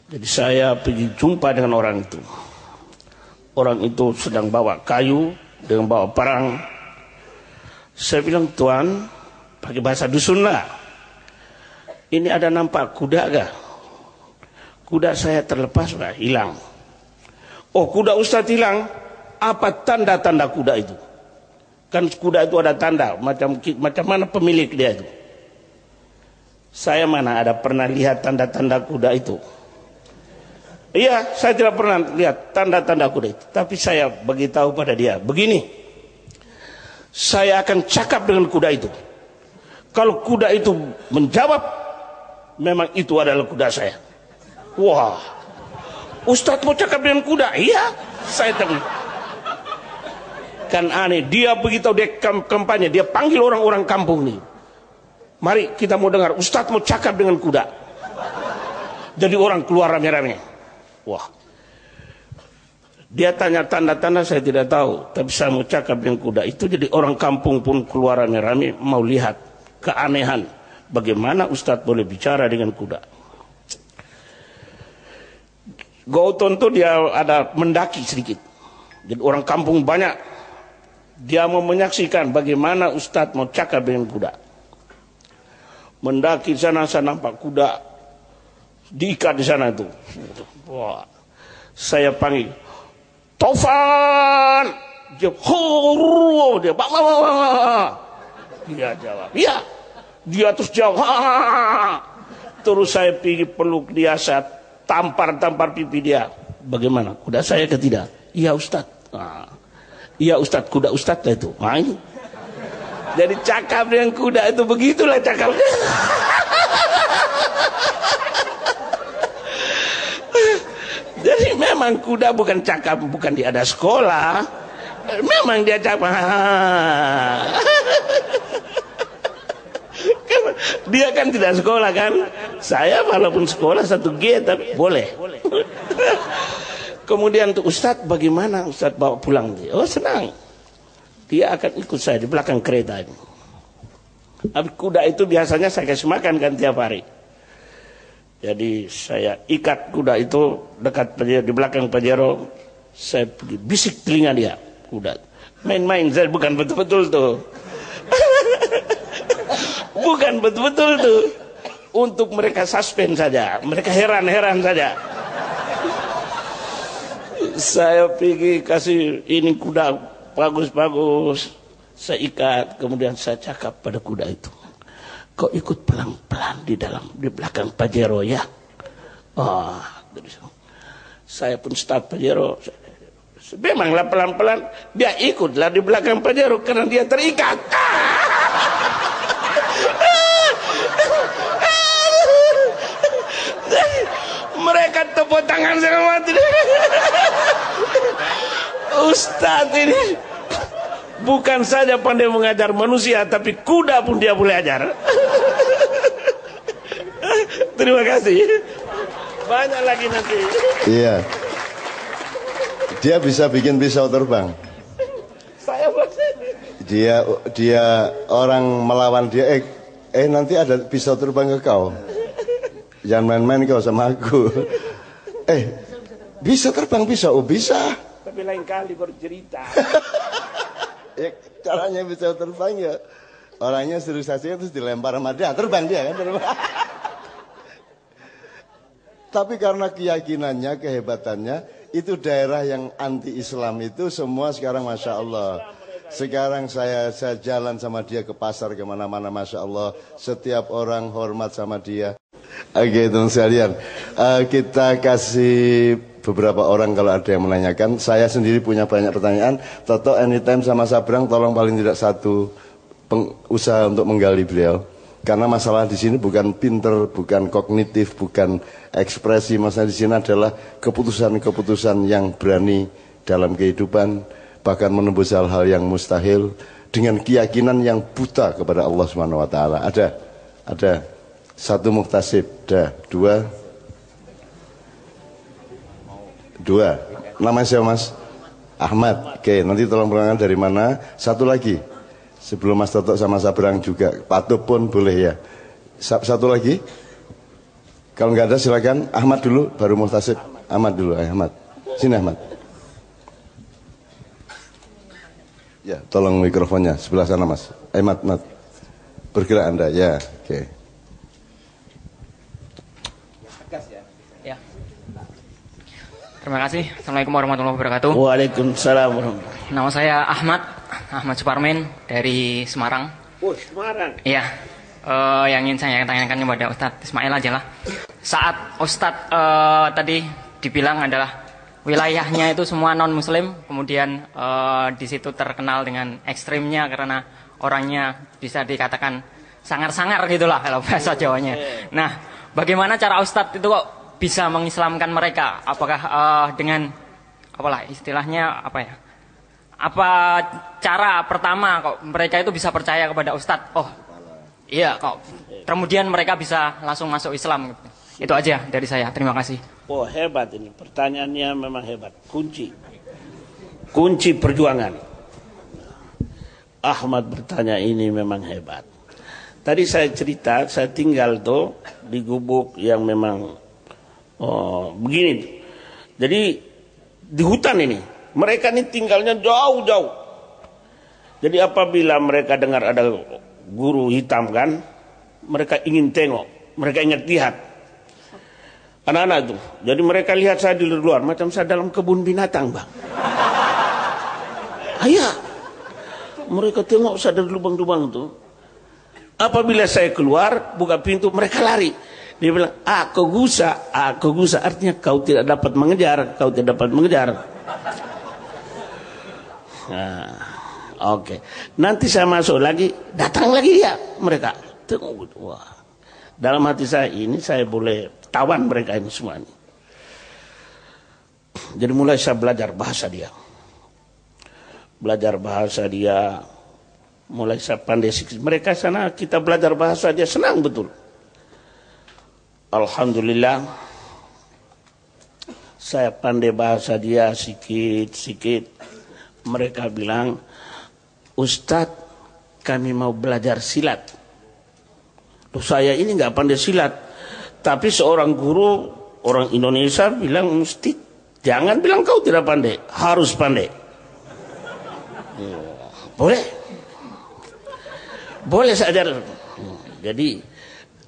Jadi saya pergi jumpa dengan orang itu. Orang itu sedang bawa kayu dengan bawa parang. Saya bilang, Tuan, pakai bahasa dusun lah. Ini ada nampak kuda gak? Kuda saya terlepas gak? Hilang. Oh, kuda Ustadz hilang. Apa tanda-tanda kuda itu? Kan kuda itu ada tanda. Macam mana pemilik dia itu? Saya mana ada pernah lihat tanda-tanda kuda itu? Iya, saya tidak pernah lihat tanda-tanda kuda itu. Tapi saya beritahu pada dia, begini, saya akan cakap dengan kuda itu. Kalau kuda itu menjawab, memang itu adalah kuda saya. Wah, Ustadz mau cakap dengan kuda? Iya, saya tanya. Kan aneh, dia begitu dia kampanye, dia panggil orang-orang kampung nih. Mari kita mau dengar, Ustadz mau cakap dengan kuda. Jadi orang keluar rame-rame. Wah, dia tanya tanda-tanda saya tidak tahu, tapi saya mau cakap dengan kuda itu. Jadi orang kampung pun keluar rame-rame mau lihat keanehan bagaimana Ustadz boleh bicara dengan kuda. Gauton tuh dia ada mendaki sedikit. Jadi orang kampung banyak. Dia mau menyaksikan bagaimana Ustadz mau cakap dengan kuda. Mendaki sana, saya nampak kuda diikat di sana itu. Wah, saya panggil, Tovan, dia dia dia jawab, iya, dia terus jawab, terus saya pergi peluk dia, saya tampar pipi dia. Bagaimana? Kuda saya ke tidak? Iya Ustadz. Iya Ustadz, kuda Ustadz lah itu. Ini. Jadi cakap dengan kuda itu begitulah cakapnya. Jadi memang kuda bukan cakap, bukan dia ada sekolah. Memang dia cakap. Dia kan tidak sekolah kan. Saya walaupun sekolah 1G tapi boleh. Kemudian untuk Ustadz, bagaimana Ustadz bawa pulang? Oh senang. Dia akan ikut saya di belakang kereta ini. Habis kuda itu biasanya saya kasih makan kan tiap hari. Jadi saya ikat kuda itu dekat Pajero, di belakang Pajero. Saya pergi bisik telinga dia kuda. Main-main, saya bukan betul-betul tuh. Bukan betul-betul tuh. Untuk mereka suspend saja, mereka heran-heran saja. Saya pergi kasih ini kuda bagus-bagus. Saya ikat, kemudian saya cakap pada kuda itu. Kau ikut pelan-pelan di belakang Pajero ya. Oh, saya pun start Pajero. Memanglah pelan-pelan dia ikutlah di belakang Pajero karena dia terikat. Mereka tepuk tangan saya mati. Ustadz ini bukan saja pandai mengajar manusia, tapi kuda pun dia boleh ajar. Terima kasih. Banyak lagi nanti. Iya. Dia bisa bikin pisau terbang. Saya Dia orang melawan dia. Nanti ada pisau terbang ke kau. Jangan main-main kau sama aku. Bisa terbang pisau? Oh bisa. Tapi lain kali bercerita. Ya, caranya bisa terbang ya orangnya serius saja terus dilempar sama dia terbang dia kan terbang. Tapi karena keyakinannya, kehebatannya, itu daerah yang anti-Islam itu semua sekarang Masya Allah. Sekarang saya jalan sama dia ke pasar kemana-mana Masya Allah. Setiap orang hormat sama dia. Oke teman sekalian, kita kasih beberapa orang kalau ada yang menanyakan. Saya sendiri punya banyak pertanyaan. Toto anytime sama Sabrang tolong paling tidak satu usaha untuk menggali beliau. Karena masalah di sini bukan pinter, bukan kognitif, bukan ekspresi. Masalah di sini adalah keputusan-keputusan yang berani dalam kehidupan, bahkan menembus hal-hal yang mustahil dengan keyakinan yang buta kepada Allah Subhanahu wa taala. Ada satu muktasib, dua. Namanya siapa Mas? Ahmad. Oke, nanti tolong perkenalkan dari mana. Satu lagi. Sebelum Mas Toto sama Sabrang juga, Patuh pun boleh ya. Satu lagi. Kalau nggak ada silakan Ahmad dulu, baru Muhtasib. Ahmad dulu, Ahmad. Sini Ahmad. Ya, tolong mikrofonnya sebelah sana Mas. Ahmad. Bergerak Anda, ya. Oke. Ya. Terima kasih. Assalamualaikum warahmatullahi wabarakatuh. Waalaikumsalam warahmatullahi. Nama saya Ahmad Suparmen dari Semarang. Oh, Semarang. Iya. Yang ingin saya tanyakan kepada Ustadz Ismail aja lah. Saat Ustadz tadi dibilang adalah wilayahnya itu semua non Muslim, kemudian di situ terkenal dengan ekstrimnya karena orangnya bisa dikatakan sangar-sangar gitulah kalau bahasa Jawanya. Nah, bagaimana cara Ustadz itu kok bisa mengislamkan mereka? Apakah dengan apalah istilahnya apa ya? Apa cara pertama kok mereka itu bisa percaya kepada Ustadz? Oh, iya kok. Kemudian mereka bisa langsung masuk Islam. Itu aja dari saya. Terima kasih. Oh, hebat ini. Pertanyaannya memang hebat. Kunci perjuangan. Ahmad bertanya ini memang hebat. Tadi saya cerita, saya tinggal tuh di gubuk yang memang begini. Jadi di hutan ini. Mereka ini tinggalnya jauh-jauh. Jadi apabila mereka dengar ada guru hitam kan, mereka ingin tengok, mereka ingat lihat. Anak-anak itu. Jadi mereka lihat saya di luar, macam saya dalam kebun binatang, Bang. Ayah. Mereka tengok saya dari lubang-lubang itu. Apabila saya keluar, buka pintu, mereka lari. Dia bilang, kau gusa. Artinya kau tidak dapat mengejar, Nah, oke. Nanti saya masuk lagi, datang lagi dia mereka. Tengok, wah. Dalam hati saya ini saya boleh tawan mereka ini semua ini. Jadi mulai saya belajar bahasa dia. Mulai saya pandai mereka sana kita belajar bahasa dia senang betul. Alhamdulillah saya pandai bahasa dia sikit-sikit. Mereka bilang, Ustadz kami mau belajar silat. Loh, saya ini nggak pandai silat. Tapi seorang guru orang Indonesia bilang, mesti jangan bilang kau tidak pandai, harus pandai. Boleh saya ajar. Jadi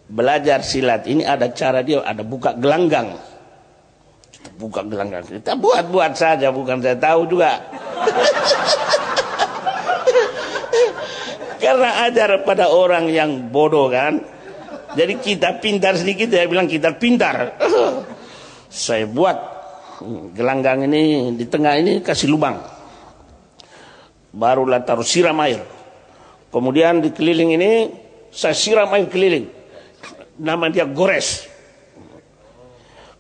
belajar silat ini ada cara dia, ada buka gelanggang. Kita buat saja, bukan saya tahu juga. Karena ajar pada orang yang bodoh kan. Jadi kita pintar sedikit, dia bilang kita pintar. Saya buat gelanggang ini di tengah ini kasih lubang. Barulah taruh siram air. Kemudian di keliling ini saya siram air keliling. Nama dia gores.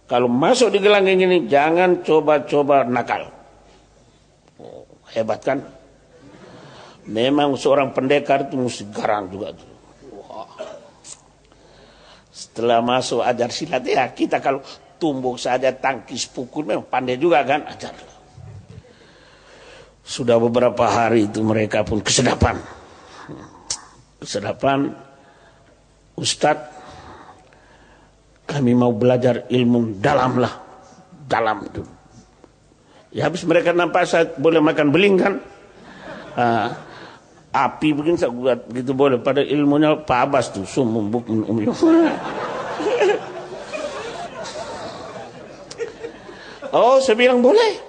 Kalau masuk di gelanggang ini jangan coba-coba nakal. Hebat kan? Memang seorang pendekar itu mesti garang juga. Wah. Setelah masuk ajar silat ya kita kalau tumbuk saja tangkis pukul memang pandai juga kan ajar. Sudah beberapa hari itu mereka pun kesedapan. Ustadz kami mau belajar ilmu dalam itu. Ya habis mereka nampak saya boleh makan beling kan. Api begini saya buat gitu boleh. Pada ilmunya Pak Abbas tuh sumum bukun umum. Oh, saya bilang boleh.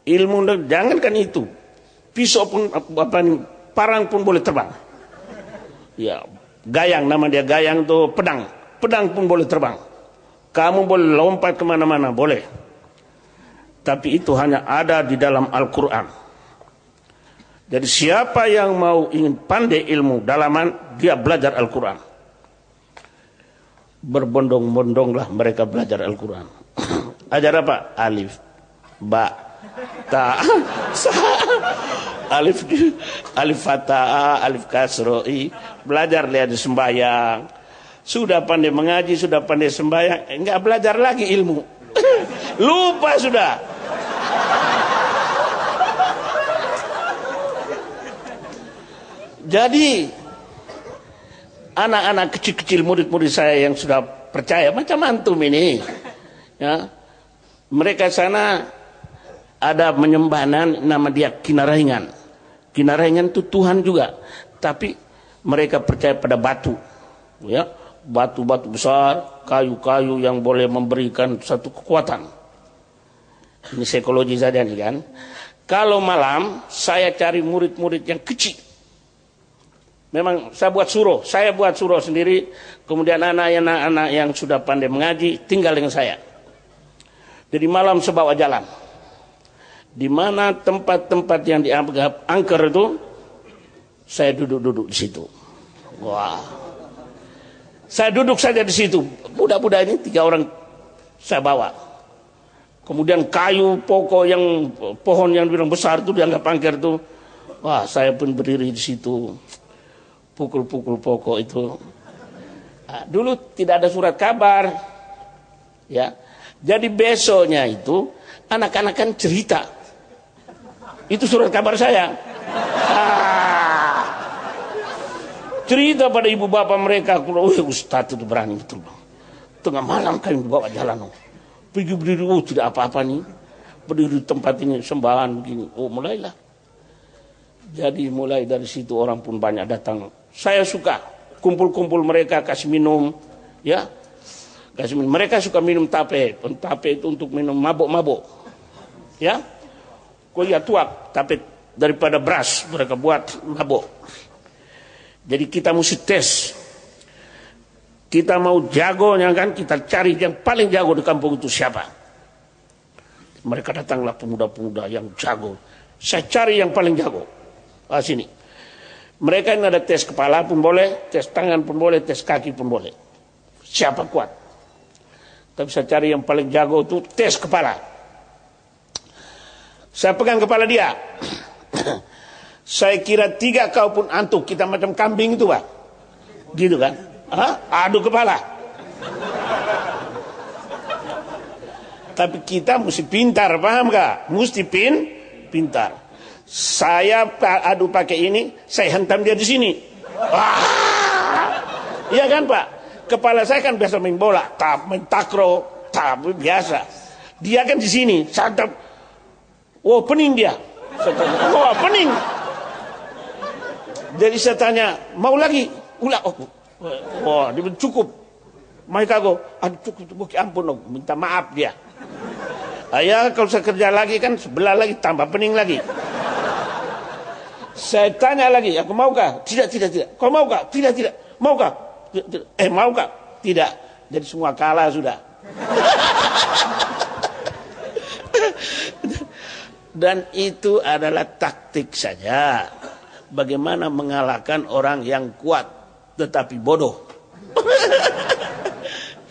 Ilmu jangankan itu. Pisau pun parang pun boleh terbang. Ya, gayang, nama dia gayang tuh pedang. Pedang pun boleh terbang. Kamu boleh lompat kemana-mana, boleh. Tapi itu hanya ada di dalam Al-Quran. Jadi siapa yang mau ingin pandai ilmu dalaman, dia belajar Al-Quran. Berbondong-bondonglah mereka belajar Al-Quran. Ajar apa? Alif, ba, ta, sa, alif fatah, alif kasroi. Belajar lihat sembahyang. Sudah pandai mengaji, sudah pandai sembahyang, enggak belajar lagi ilmu. Lupa sudah. Jadi anak-anak kecil-kecil murid-murid saya yang sudah percaya macam antum ini, ya, mereka sana ada menyembahan nama dia Kinaraingan. Kinaraingan itu Tuhan juga, tapi mereka percaya pada batu, ya. Batu-batu besar, kayu-kayu yang boleh memberikan satu kekuatan. Ini psikologi saja nih kan. Kalau malam saya cari murid-murid yang kecil. Memang saya buat surau sendiri. Kemudian anak-anak yang sudah pandai mengaji tinggal dengan saya. Jadi malam saya bawa jalan. Di mana tempat-tempat yang dianggap angker itu, saya duduk-duduk di situ. Wah. Saya duduk saja di situ. Budak-budak ini 3 orang saya bawa. Kemudian kayu pokok yang pohon yang bilang besar itu dianggap angker itu. Wah, saya pun berdiri di situ. Pukul-pukul pokok itu. Nah, dulu tidak ada surat kabar. Ya. Jadi besoknya itu anak-anak kan cerita. Itu surat kabar saya. Cerita pada ibu bapak mereka, Ustaz itu berani betul bang. Tengah malam kami bawa jalan, pergi berdiri, tidak apa-apa nih, berdiri di tempat ini sembahan begini. Oh mulailah. Jadi mulai dari situ orang pun banyak datang. Saya suka kumpul-kumpul mereka, kasih minum, ya, kasih minum. Mereka suka minum tape itu untuk minum mabuk-mabuk, ya. Koya tuak tape daripada beras mereka buat mabuk. Jadi kita mesti tes. Kita mau jagonya kan, kita cari yang paling jago di kampung itu siapa. Mereka datanglah pemuda-pemuda yang jago. Saya cari yang paling jago. Sini. Mereka ini ada tes kepala pun boleh, tes tangan pun boleh, tes kaki pun boleh. Siapa kuat. Tapi saya cari yang paling jago itu tes kepala. Saya pegang kepala dia. Saya kira 3 kau pun antuk, kita macam kambing itu pak, gitu kan? Adu kepala. Tapi kita mesti pintar, paham gak? Mesti pintar. Saya adu pakai ini, saya hentam dia di sini. Iya kan pak? Kepala saya kan biasa main bola, main takro, biasa. Dia kan di sini, sadap. Oh pening dia. Oh pening. Jadi saya tanya, mau lagi? Ulah, oh, dia cukup. Mereka go, aduh cukup, ampun, minta maaf dia. Ya kalau saya kerja lagi kan sebelah lagi tambah pening lagi. Saya tanya lagi, aku maukah? Tidak. Kau maukah? Tidak. Maukah? Maukah? Tidak. Jadi semua kalah sudah. Dan itu adalah taktik saja. Bagaimana mengalahkan orang yang kuat tetapi bodoh.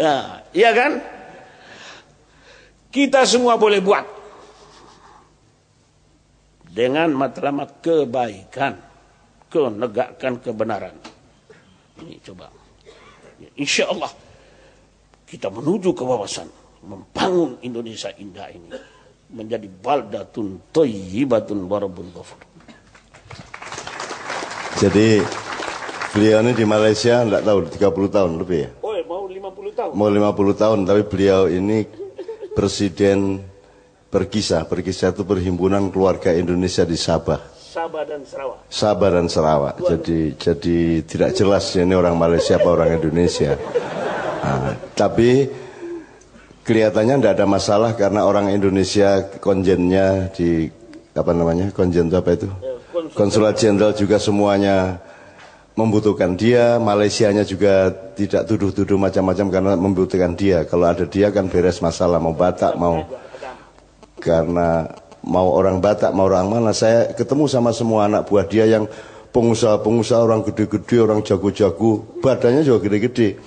Nah, iya kan? Kita semua boleh buat dengan matlamat kebaikan, menegakkan kebenaran. Ini coba. Insya Allah kita menuju ke wawasan membangun Indonesia indah ini menjadi baldatun thayyibatun warabun ghafur. Jadi beliau ini di Malaysia enggak tahu 30 tahun lebih ya? Oh, mau 50 tahun. Mau 50 tahun, tapi beliau ini presiden Berkisah itu perhimpunan keluarga Indonesia di Sabah. Sabah dan Sarawak. Jadi tidak jelas ini orang Malaysia apa orang Indonesia. Nah, tapi kelihatannya tidak ada masalah karena orang Indonesia konjennya di konjen itu apa itu? Konsulat Jenderal juga semuanya membutuhkan dia, Malaysianya juga tidak tuduh-tuduh macam-macam karena membutuhkan dia. Kalau ada dia kan beres masalah, mau Batak, mau orang Batak, mau orang mana. Saya ketemu sama semua anak buah dia yang pengusaha-pengusaha, orang gede-gede, orang jago-jago, badannya juga gede-gede.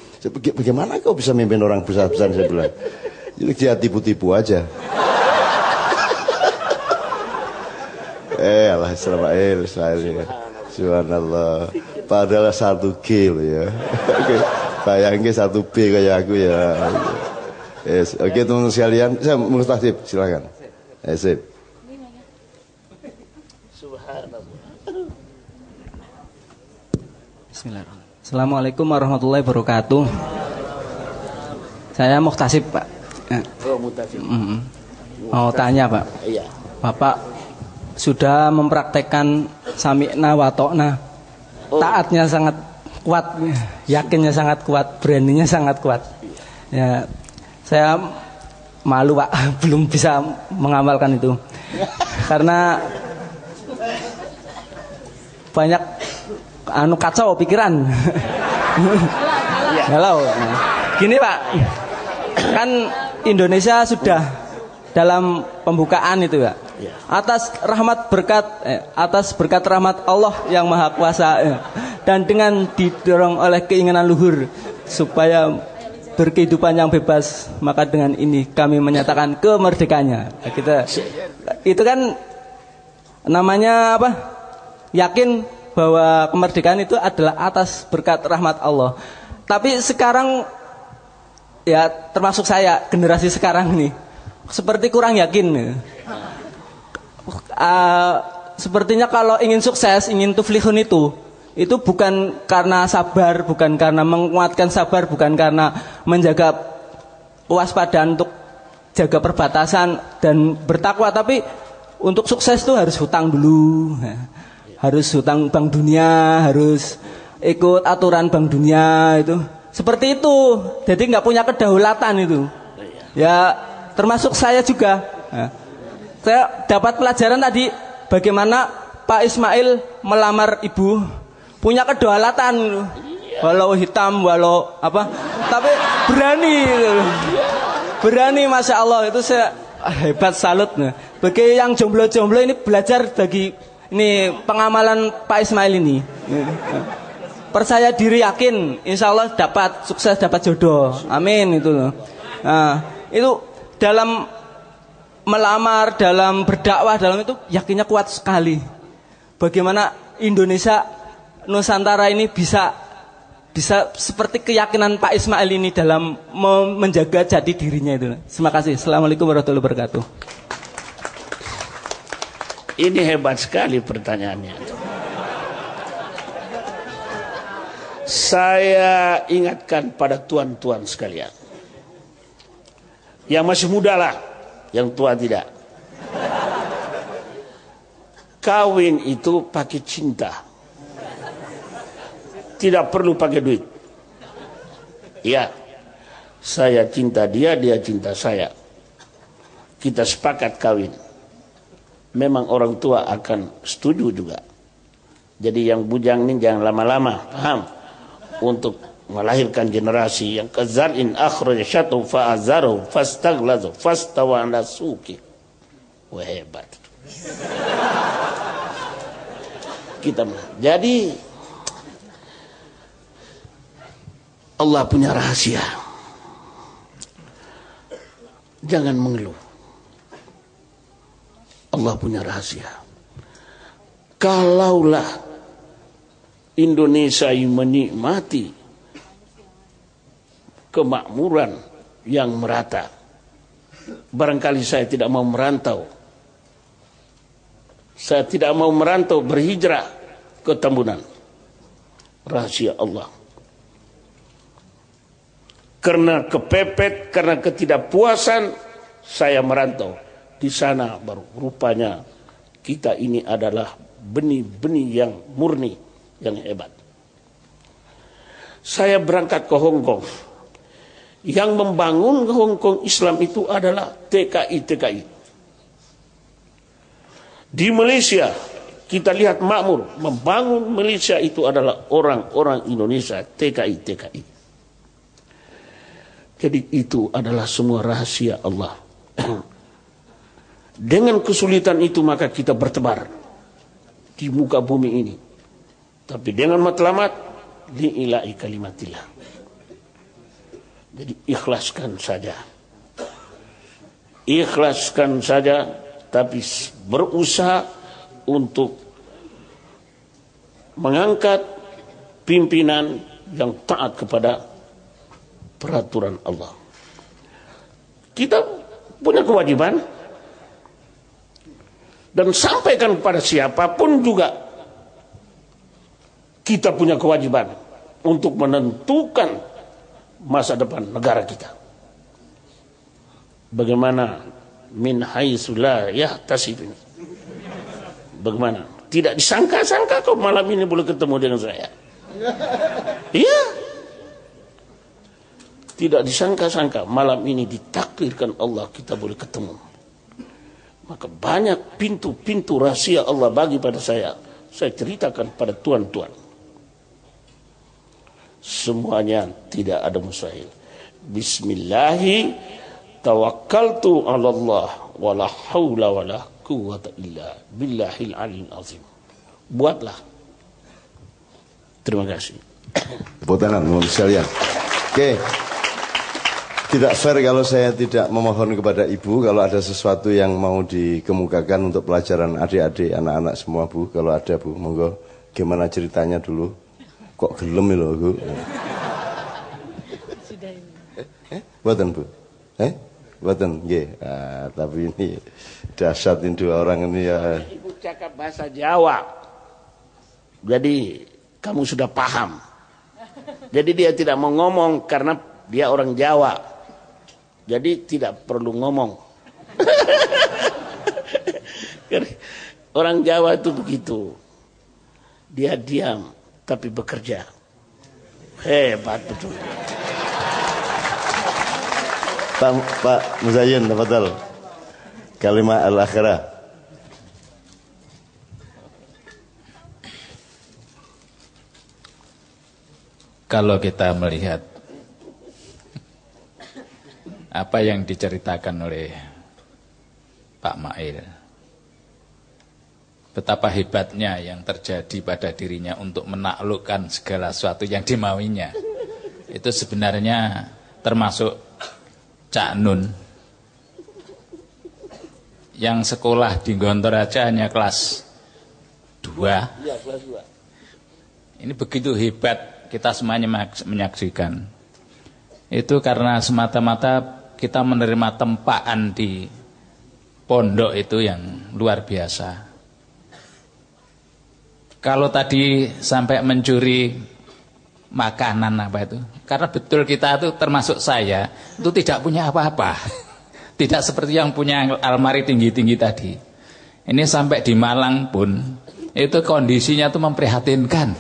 Bagaimana kau bisa mimpin orang besar-besar, saya bilang. Dia tipu-tipu aja. Israel. Subhanallah. Padahal 1G loh ya. Bayangin 1B kayak aku ya. Yes. Oke teman-teman sekalian, saya Mustahdib, silakan. Sip. Bismillahirrahmanirrahim. Assalamualaikum warahmatullahi wabarakatuh. Saya Muhtasib, Pak. Mau tanya, Pak. Iya. Bapak sudah mempraktekkan sami'na wa ta'na. Taatnya sangat kuat, yakinnya sangat kuat, beraninya sangat kuat. Ya, saya malu, Pak, belum bisa mengamalkan itu. Karena banyak kacau pikiran. Halo. Nah, gini, Pak. Kan Indonesia sudah dalam pembukaan itu, Pak. Atas berkat rahmat Allah yang Maha Kuasa, dan dengan didorong oleh keinginan luhur supaya berkehidupan yang bebas, maka dengan ini kami menyatakan kemerdekaannya. Itu kan namanya apa? Yakin bahwa kemerdekaan itu adalah atas berkat rahmat Allah. Tapi sekarang ya termasuk saya, generasi sekarang nih, seperti kurang yakin. Sepertinya kalau ingin sukses, ingin tuflihun itu bukan karena sabar, bukan karena menguatkan sabar, bukan karena menjaga kewaspadaan untuk jaga perbatasan dan bertakwa, tapi untuk sukses itu harus hutang dulu, harus hutang Bank Dunia, harus ikut aturan Bank Dunia itu. Seperti itu, jadi nggak punya kedaulatan itu. Ya termasuk saya juga. Saya dapat pelajaran tadi bagaimana Pak Ismail melamar ibu, punya kedaulatan, walau hitam, walau apa, tapi berani, masya Allah, itu saya hebat, salut. Bagi yang jomblo-jomblo ini belajar bagi ini pengamalan Pak Ismail ini. Percaya diri, yakin, insya Allah dapat sukses, dapat jodoh, amin itu loh. Nah, itu dalam melamar, dalam berdakwah, dalam itu yakinnya kuat sekali. Bagaimana Indonesia, Nusantara ini bisa seperti keyakinan Pak Ismail ini dalam menjaga jati dirinya itu. Terima kasih. Assalamualaikum warahmatullahi wabarakatuh. Ini hebat sekali pertanyaannya. Saya ingatkan pada tuan-tuan sekalian, yang masih muda lah, yang tua tidak. Kawin itu pakai cinta, tidak perlu pakai duit. Ya, saya cinta dia, dia cinta saya. Kita sepakat kawin. Memang orang tua akan setuju juga. Jadi yang bujang ini jangan lama-lama, paham? Untuk melahirkan generasi yang kazar'in akhraja syatu fa'azaru fastaghlazu fastawa 'ala suqi. Wah, hebat. Jadi Allah punya rahasia. Jangan mengeluh. Allah punya rahasia. Kalaulah Indonesia menikmati kemakmuran yang merata, barangkali saya tidak mau merantau. Saya tidak mau merantau, berhijrah ke Tambunan. Rahasia Allah. Karena kepepet, karena ketidakpuasan, saya merantau. Di sana baru rupanya kita ini adalah benih-benih yang murni, yang hebat. Saya berangkat ke Hong Kong. Yang membangun Hong Kong Islam itu adalah TKI. Di Malaysia kita lihat makmur, membangun Malaysia itu adalah orang-orang Indonesia, TKI. Jadi itu adalah semua rahasia Allah. Dengan kesulitan itu maka kita bertebar di muka bumi ini. Tapi dengan matlamat li'ila'i kalimatillah. Jadi ikhlaskan saja, tapi berusaha untuk mengangkat pimpinan yang taat kepada peraturan Allah. Kita punya kewajiban dan sampaikan kepada siapapun juga kita punya kewajiban untuk menentukan masa depan negara kita. Bagaimana min haitsu la yahtasib ini? Bagaimana? Tidak disangka-sangka kok malam ini boleh ketemu dengan saya. Iya. Tidak disangka-sangka malam ini ditakdirkan Allah kita boleh ketemu. Maka banyak pintu-pintu rahasia Allah bagi pada saya. Saya ceritakan pada tuan-tuan. Semuanya tidak ada mustahil. Bismillahi tawakkaltu 'ala Allah wala haula wala quwwata illa billahil aliyil azim. Buatlah. Terima kasih. Tepuk tangan sekalian. Oke. Tidak fair kalau saya tidak memohon kepada Ibu kalau ada sesuatu yang mau dikemukakan untuk pelajaran adik-adik, anak-anak semua, Bu. Kalau ada, Bu, monggo. Gimana ceritanya dulu? Kok gelem lho, Bu? Buatan, Bu? Buatan, nggih. Tapi ini dahsyat ini dua orang ini ya. Ibu cakap bahasa Jawa. Jadi kamu sudah paham. Jadi dia tidak mau ngomong karena dia orang Jawa. Jadi tidak perlu ngomong. Orang Jawa itu begitu. Dia diam tapi bekerja. Hebat betul. Pak Muzayyin, tafadhal. Kalimat al-akhirah. Kalau kita melihat apa yang diceritakan oleh Pak Mail, betapa hebatnya yang terjadi pada dirinya untuk menaklukkan segala sesuatu yang dimauinya, itu sebenarnya termasuk Cak Nun yang sekolah di Gontor aja hanya kelas 2. Iya, kelas 2. Ini begitu hebat, kita semuanya menyaksikan. Itu karena semata-mata kita menerima tempaan di pondok itu yang luar biasa. Kalau tadi sampai mencuri makanan apa itu, karena betul kita itu termasuk saya itu tidak punya apa-apa. Tidak seperti yang punya almari tinggi-tinggi tadi. Ini sampai di Malang pun itu kondisinya tuh memprihatinkan.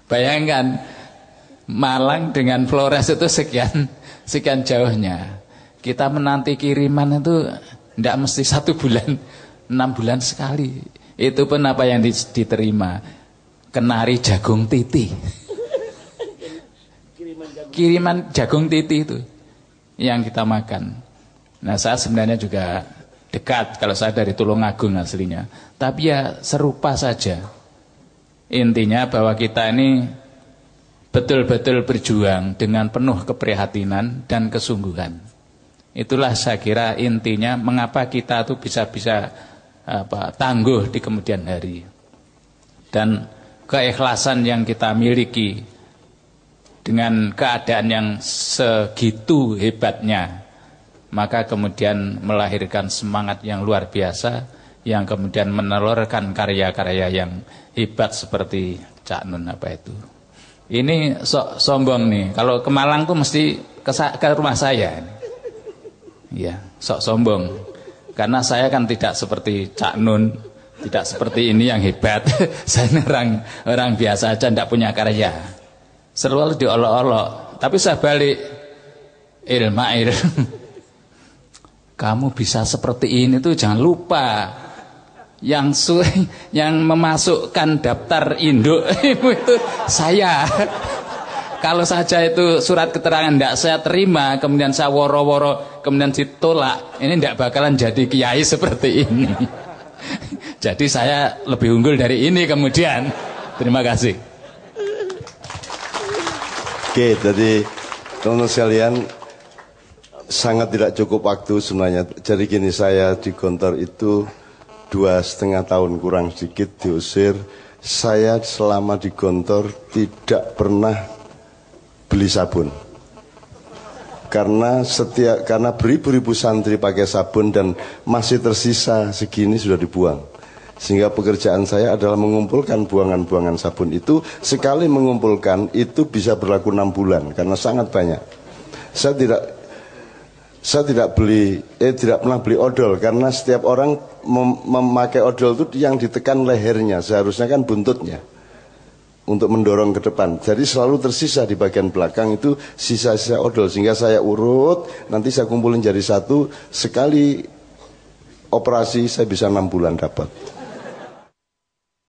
Bayangkan Malang dengan Flores itu sekian jauhnya. Kita menanti kiriman itu tidak mesti 1 bulan, 6 bulan sekali. Itu pun apa yang diterima. Kenari jagung titi. Kiriman jagung titi itu yang kita makan. Nah, saya sebenarnya juga dekat, kalau saya dari Tulungagung aslinya. Tapi ya serupa saja. Intinya bahwa kita ini betul-betul berjuang dengan penuh keprihatinan dan kesungguhan. Itulah saya kira intinya mengapa kita tuh bisa tangguh di kemudian hari. Dan keikhlasan yang kita miliki dengan keadaan yang segitu hebatnya, maka kemudian melahirkan semangat yang luar biasa yang kemudian menelurkan karya-karya yang hebat seperti Cak Nun apa itu. Ini sombong nih. Kalau ke Malang tuh mesti ke rumah saya. Ya, sok sombong. Karena saya kan tidak seperti Cak Nun, tidak seperti ini yang hebat. Saya orang biasa aja, tidak punya karya. Selalu diolok-olok. tapi saya balik, Ilmair, kamu bisa seperti ini tuh jangan lupa yang memasukkan daftar induk itu saya. Kalau saja itu surat keterangan tidak saya terima, kemudian saya woro-woro, kemudian ditolak, ini tidak bakalan jadi kiai seperti ini. Jadi saya lebih unggul dari ini kemudian. Terima kasih. Oke, jadi teman-teman sekalian, sangat tidak cukup waktu sebenarnya. Jadi gini, saya di Gontor itu 2,5 tahun kurang sedikit diusir. Saya selama di Gontor tidak pernah beli sabun, karena beribu-ribu santri pakai sabun dan masih tersisa segini sudah dibuang, sehingga pekerjaan saya adalah mengumpulkan buangan-buangan sabun itu. Sekali mengumpulkan itu bisa berlaku 6 bulan karena sangat banyak. Saya tidak pernah beli odol, karena setiap orang memakai odol itu yang ditekan lehernya, seharusnya kan buntutnya, untuk mendorong ke depan. Jadi selalu tersisa di bagian belakang itu sisa-sisa odol, sehingga saya urut, nanti saya kumpulin jadi satu. Sekali operasi saya bisa 6 bulan dapat.